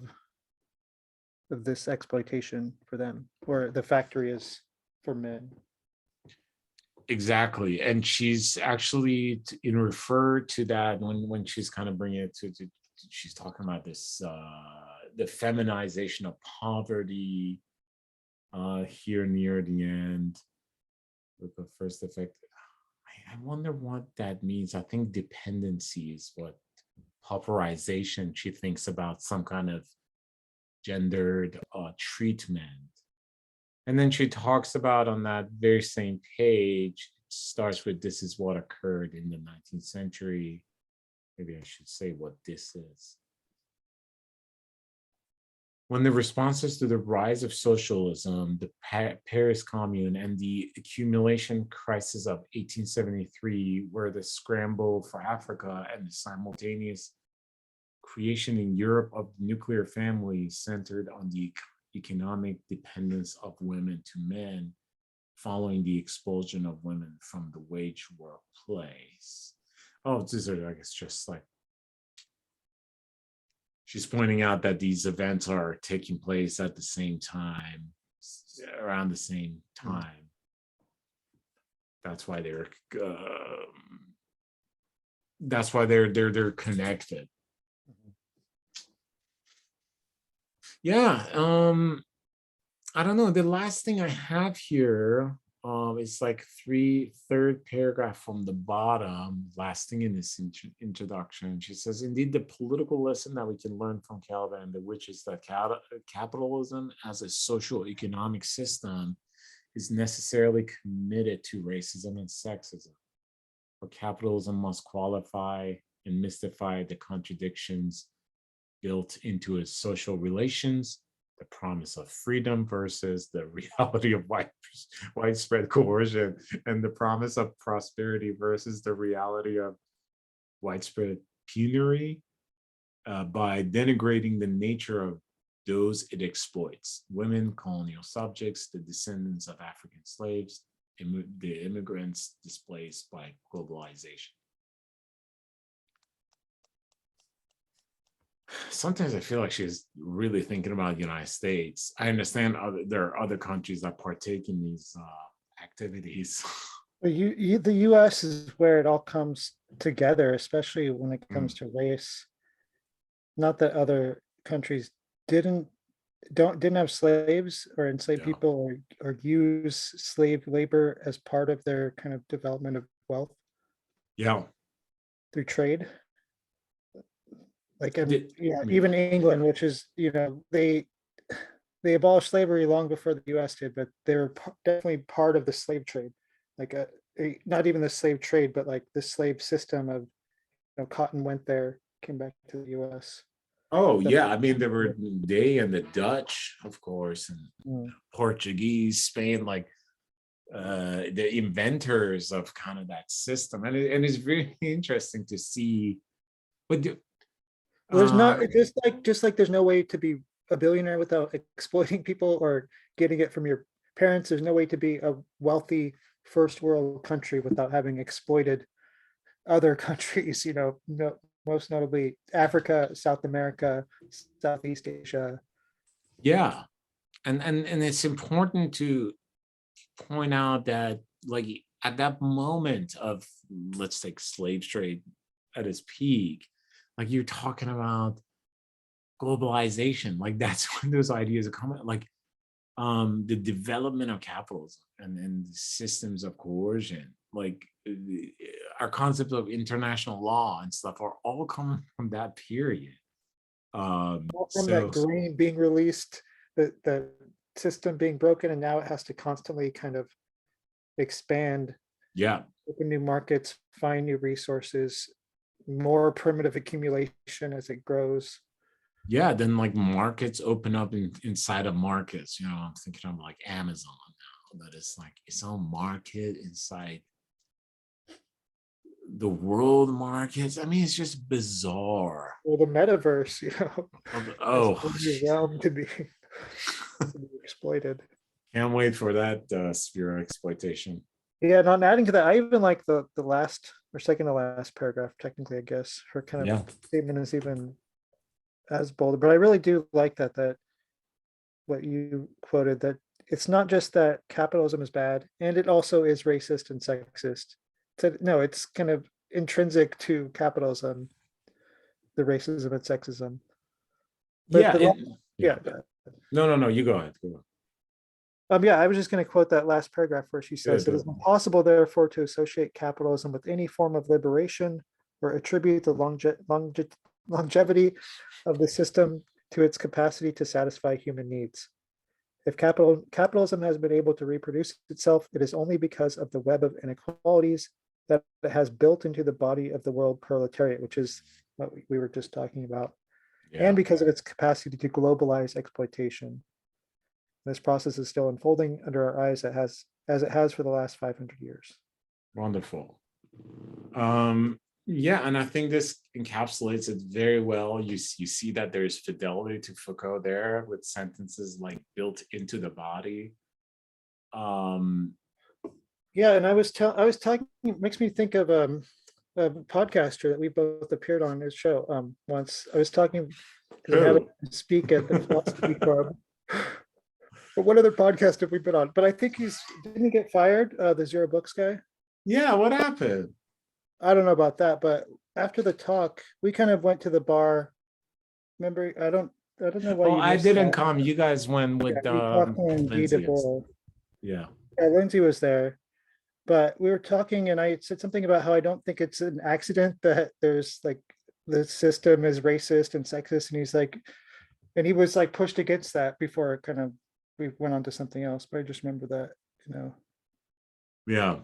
this exploitation for them, or the factory is for men. exactly. And she's actually in refer to that when she's kind of bringing it to she's talking about this the feminization of poverty here near the end with the first effect. I wonder what that means. I think dependency is what pauperization, she thinks about some kind of gendered treatment. And then she talks about on that very same page, it starts with this is what occurred in the 19th century. Maybe I should say what this is. When the responses to the rise of socialism, the Paris Commune, and the accumulation crisis of 1873 were the scramble for Africa and the simultaneous creation in Europe of the nuclear family centered on the economic dependence of women to men following the expulsion of women from the wage workplace. Oh, these are, I guess, just like she's pointing out that these events are taking place at the same time, around the same time. That's why they're they're connected. Yeah, I don't know. The last thing I have here is like third paragraph from the bottom, last thing in this introduction. She says, indeed, the political lesson that we can learn from Caliban, which is that capitalism as a social economic system is necessarily committed to racism and sexism. For capitalism must qualify and mystify the contradictions built into its social relations, the promise of freedom versus the reality of widespread coercion, and the promise of prosperity versus the reality of widespread penury, by denigrating the nature of those it exploits: women, colonial subjects, the descendants of African slaves, the immigrants displaced by globalization. Sometimes I feel like she's really thinking about the United States. I understand there are other countries that partake in these activities. The US is where it all comes together, especially when it comes to race. Not that other countries didn't have slaves or enslaved Yeah. people, or use slave labor as part of their kind of development of wealth Yeah. through trade. Like, Yeah. even England, which is, they abolished slavery long before the US did, but they were definitely part of the slave trade. Like not even the slave trade, but like the slave system of, cotton went there, came back to the US. Oh The- yeah, I mean there were they and the Dutch, of course, and Mm. Portuguese, Spain, like the inventors of kind of that system, and it's very interesting to see. But Well, there's not, um, just like there's no way to be a billionaire without exploiting people or getting it from your parents. There's no way to be a wealthy first world country without having exploited other countries, no, most notably Africa, South America, Southeast Asia. yeah, and it's important to point out that like at that moment of, let's take slave trade at its peak, like you're talking about globalization, like that's when those ideas are coming, like the development of capitalism and systems of coercion, like our concept of international law and stuff are all coming from that period. All from So that grain being released, the system being broken, and now it has to constantly kind of expand, yeah, open new markets, find new resources, more primitive accumulation as it grows. yeah, then like markets open up inside of markets, I'm thinking of like Amazon now, that is like its own market inside the world markets. I mean, it's just bizarre. Well, the metaverse, as Oh, a new realm to be exploited. can't wait for that sphere of exploitation. Yeah, and on adding to that, I even like the last or second to last paragraph, technically, I guess. Her kind Yeah. of statement is even as bold, but I really do like that what you quoted, that it's not just that capitalism is bad, and it also is racist and sexist. No, it's kind of intrinsic to capitalism, the racism and sexism. But Yeah, yeah. yeah, No, you go ahead. Go on. yeah, I was just going to quote that last paragraph where she Yeah, says, "It is do impossible, therefore, to associate capitalism with any form of liberation or attribute the longevity of the system to its capacity to satisfy human needs. If capitalism has been able to reproduce itself, it is only because of the web of inequalities that it has built into the body of the world proletariat," which is what we were just talking about, yeah, "and because of its capacity to globalize exploitation. This process is still unfolding under our eyes as it has for the last 500 years. wonderful. Yeah, and I think this encapsulates it very well. You see that there's fidelity to Foucault there with sentences like built into the body. Um, Yeah, and I was talking. It makes me think of a podcaster that we both appeared on his show once. I was talking because I had True. to speak at the philosophy club. But what other podcast have we been on? But I think didn't he get fired? The Zero Books guy. Yeah, what happened? I don't know about that, but after the talk, we kind of went to the bar. Remember, I don't know why Oh, you I missed didn't that. come. You guys went Yeah, with we talked in Guy Lindsay and stuff. Debord. Yeah. Yeah, Lindsay was there, but we were talking, and I said something about how I don't think it's an accident that there's like the system is racist and sexist, and he's like, and he was like pushed against that before it kind of we went on to something else. But I just remember that. Yeah.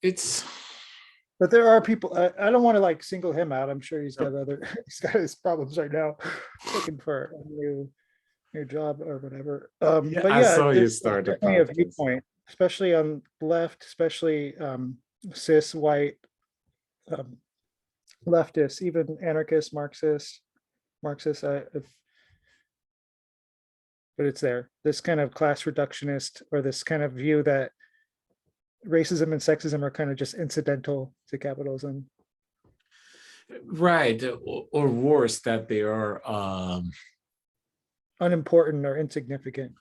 It's But there are people. I don't want to like single him out. I'm sure he's got he's got his problems right now, looking for a new job or whatever. yeah, But I yeah, saw you there's start a definitely a podcast. viewpoint, especially on left, especially cis white leftists, even anarchists, Marxists. But it's there. This kind of class reductionist, or this kind of view that racism and sexism are kind of just incidental to capitalism. Right. Or worse, that they are Unimportant or insignificant.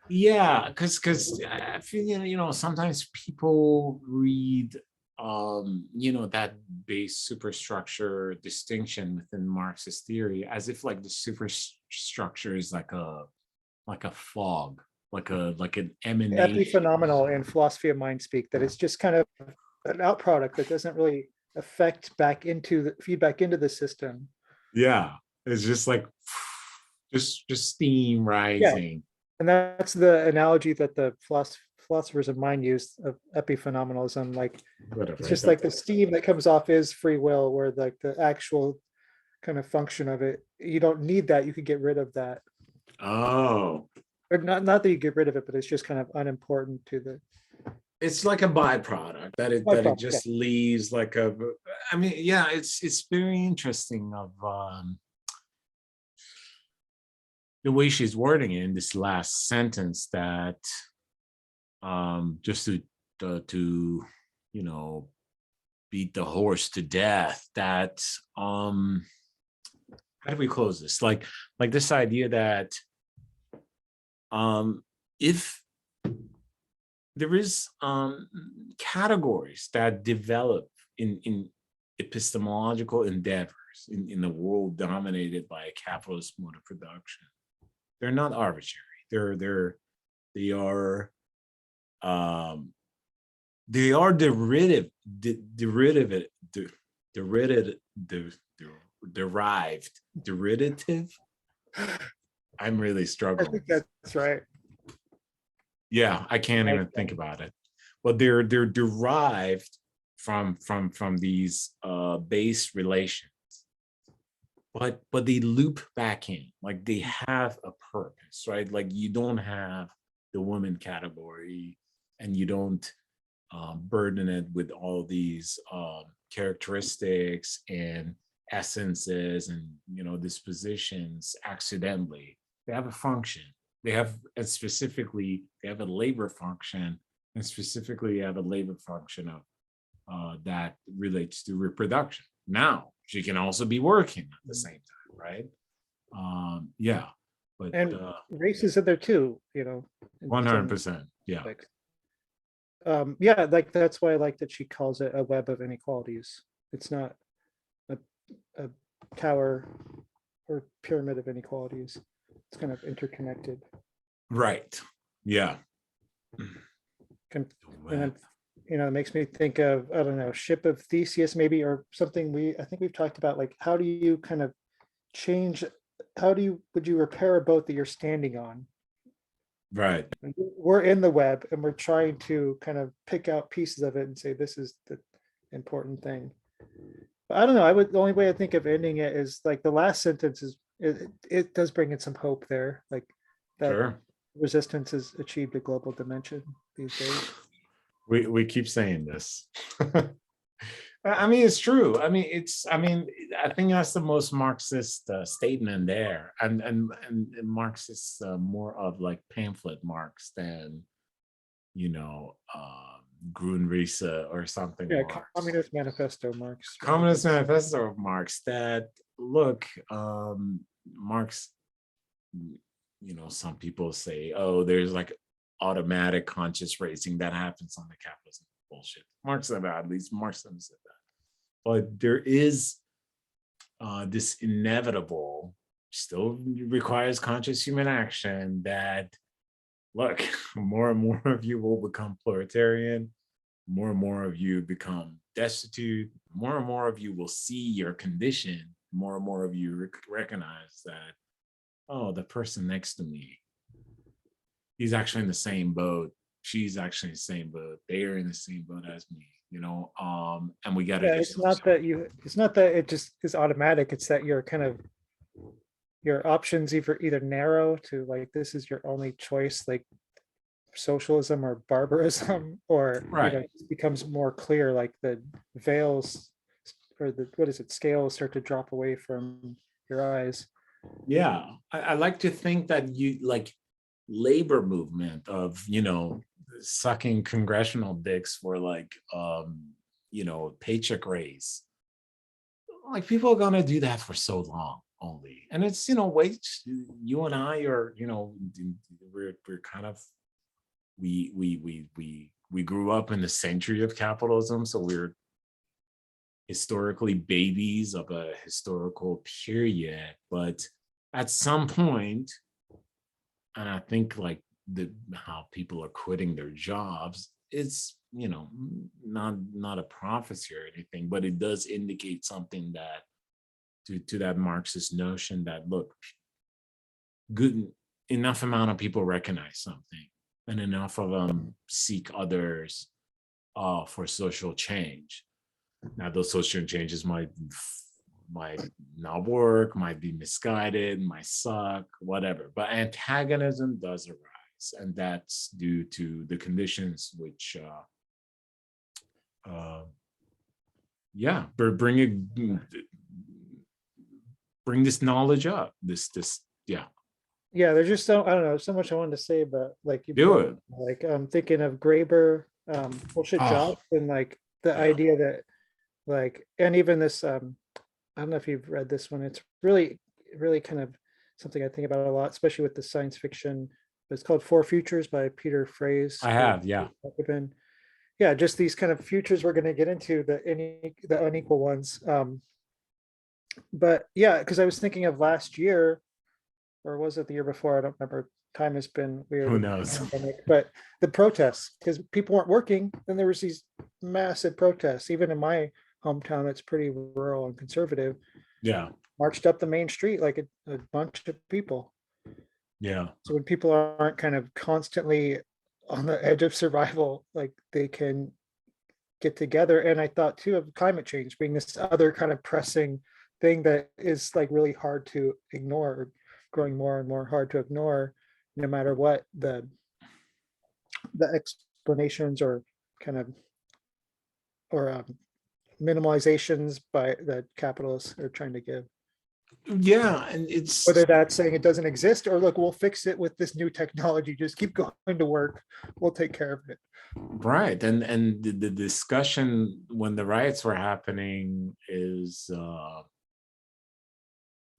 yeah, because I feel sometimes people read that base superstructure distinction within Marxist theory as if like the superstructure is like a fog, like an emanation. Epiphenomenal in philosophy of mind speak, that it's just kind of an outproduct that doesn't really affect back into the feedback into the system. Yeah, it's just like just steam Yeah, rising. and that's the analogy that the philosophers of mind use of epiphenomenalism. Like Whatever. it's just like the steam that comes off is free will, where like the actual kind of function of it. You don't need that. You could get rid of that. Oh, Or not that you get rid of it, but it's just kind of unimportant to the it's like a byproduct that it byproduct. Yeah. just leaves like a. I mean, yeah, it's very interesting of the way she's wording it in this last sentence that just to you know beat the horse to death that how do we close this like this idea that if there is categories that develop in epistemological endeavors in the world dominated by a capitalist mode of production, they're not arbitrary. They are they are derivative. I'm really I struggling. think that's right. Yeah, I can't even think about it. But they're derived from these base relations. But they loop back in, like they have a purpose, right? Like you don't have the woman category and you don't burden it with all these characteristics and essences and dispositions accidentally. They have a function. They have, and specifically, they have a labor function, and specifically, they have a labor function of that relates to reproduction. Now, she can also be working at the same time, right? Yeah, but And race is in there too, 100%. Yeah, yeah, like that's why I like that she calls it a web of inequalities. It's not a tower or pyramid of inequalities. It's kind of interconnected. right. Yeah. And then, it makes me think of, I don't know, Ship of Theseus maybe, or something I think we've talked about, like, how do you kind of change, would you repair a boat that you're standing on? Right. We're in the web and we're trying to kind of pick out pieces of it and say, this is the important thing. But I don't know, the only way I think of ending it is like the last sentence is, it does bring in some hope there, like that Sure. resistance has achieved a global dimension these days. We keep saying this. I mean, it's true. I mean, I think that's the most Marxist statement there, and Marxist more of like pamphlet Marx than Grundrisse or something. Yeah, Marx. Communist Manifesto Marx. Communist Manifesto of Marx. That look, Marx. Some people say, oh, there's like automatic conscious racing that happens on the capitalism. Bullshit. Marx said that, at least Marx said that. But there is this inevitable, still requires conscious human action that, look, more and more of you will become proletarian, more and more of you become destitute, more and more of you will see your condition, more and more of you recognize that, oh, the person next to me, he's actually in the same boat. She's actually in the same boat. They are in the same boat as me, and we got to it's not that it just is automatic. It's that you're kind of, your options either narrow to like, this is your only choice, like socialism or barbarism, or right. It becomes more clear, like the veils or the scales start to drop away from your eyes. Yeah, I like to think that you like labor movement of sucking congressional dicks for like paycheck raise. Like people are gonna do that for so long only, and it's wait, you and I are we're kind of we grew up in the century of capitalism, so we're historically babies of a historical period, but at some point, and I think like how people are quitting their jobs, it's not a prophecy or anything, but it does indicate something that to that Marxist notion that, look, good enough amount of people recognize something and enough of them seek others for social change. Now, those social changes might might not work, might be misguided, might suck, whatever. But antagonism does arise, and that's due to the conditions which, yeah, bring this knowledge up. Yeah, Yeah, there's just so, I don't know, so much I wanted to say, but like you do brought, it. like I'm thinking of Graeber, bullshit Oh, job, and like the yeah. idea that like, and even this, I don't know if you've read this one. It's really, really kind of something I think about a lot, especially with the science fiction. It's called Four Futures by Peter Fraze. I have, yeah. Caliban. Yeah, just these kind of futures we're going to get into, the unequal ones. But yeah, because I was thinking of last year, or was it the year before? I don't remember. Time has been weird Who with the knows? pandemic, but the protests, because people weren't working, then there was these massive protests. Even in my hometown, it's pretty rural and conservative, Yeah, marched up the main street like a bunch of people. yeah. So when people aren't kind of constantly on the edge of survival, like they can get together. And I thought too of climate change being this other kind of pressing thing that is like really hard to ignore, or growing more and more hard to ignore, no matter what the explanations or kind of, or minimalizations by that capitalists are trying to give. Yeah, and it's Whether that's saying it doesn't exist, or look, we'll fix it with this new technology, just keep going to work, we'll take care of it. right. And the discussion when the riots were happening is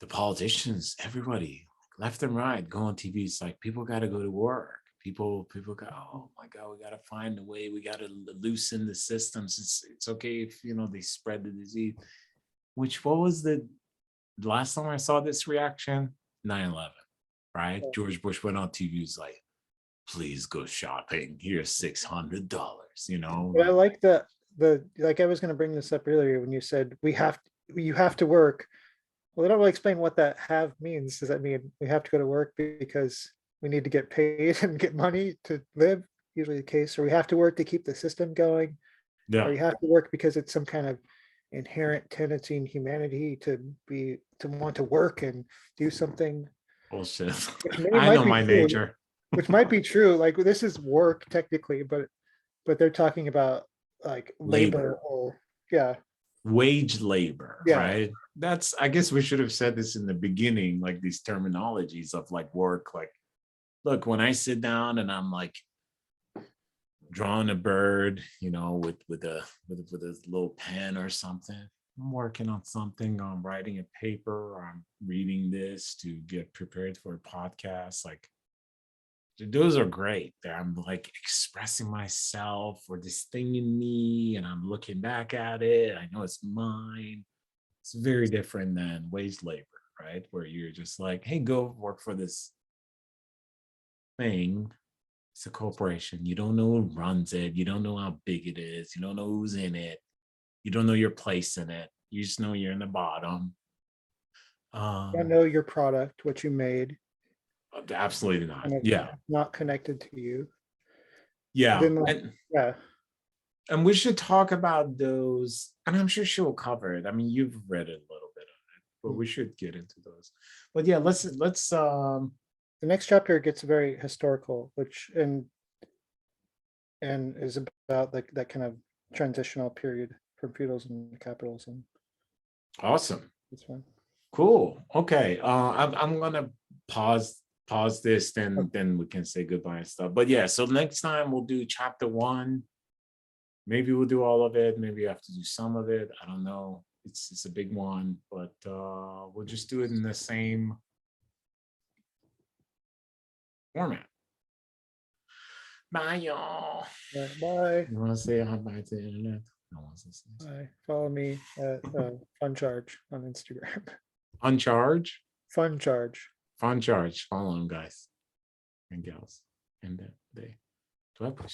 the politicians, everybody, left and right, go on TV. It's like people got to go to work. People go, oh my God, we got to find a way. We got to loosen the systems. It's okay if they spread the disease. Which, what was the last time I saw this reaction? 9/11, right? George Bush went on TV. He's like, please go shopping. Here's $600. But I like the like I was going to bring this up earlier when you said you have to work. Well, they don't really explain what that have means. Does that mean we have to go to work because we need to get paid and get money to live? Usually the case, or we have to work to keep the system going, or Yeah, you have to work because it's some kind of inherent tendency in humanity to want to work and do something, bullshit. which may I might know be my true, nature. which might be true. Like this is work technically, but they're talking about like labor, Labor. or yeah, Wage labor, yeah. right? That's, I guess we should have said this in the beginning, like these terminologies of like work. Like, look, when I sit down and I'm like drawing a bird, with a little pen or something, I'm working on something, I'm writing a paper, or I'm reading this to get prepared for a podcast. Like, those are great. I'm like expressing myself, or this thing in me, and I'm looking back at it. I know it's mine. It's very different than wage labor, right? Where you're just like, hey, go work for this thing. It's a corporation. You don't know who runs it. You don't know how big it is. You don't know who's in it. You don't know your place in it. You just know you're in the bottom. I know your product, what you made, Absolutely not. and it's Yeah. not connected to you. Yeah. Then like, yeah, And we should talk about those. And I'm sure she'll cover it. I mean, you've read a little bit of it, but we should get into those. But yeah, let's the next chapter gets very historical, which and is about like that kind of transitional period from feudalism to capitalism. awesome. It's fun. Cool. Okay. I'm gonna pause this, then we can say goodbye and stuff. But yeah, so next time we'll do chapter 1. Maybe we'll do all of it. Maybe you have to do some of it. I don't know. It's a big one, but we'll just do it in the same format. Bye, y'all. Yeah, bye. You want to say hi bye to the internet? No one's listening. Bye. Follow me at Fun Charge on Instagram. Uncharge? Fun Charge. Fun charge. Follow them, guys and gals. And they. Do I push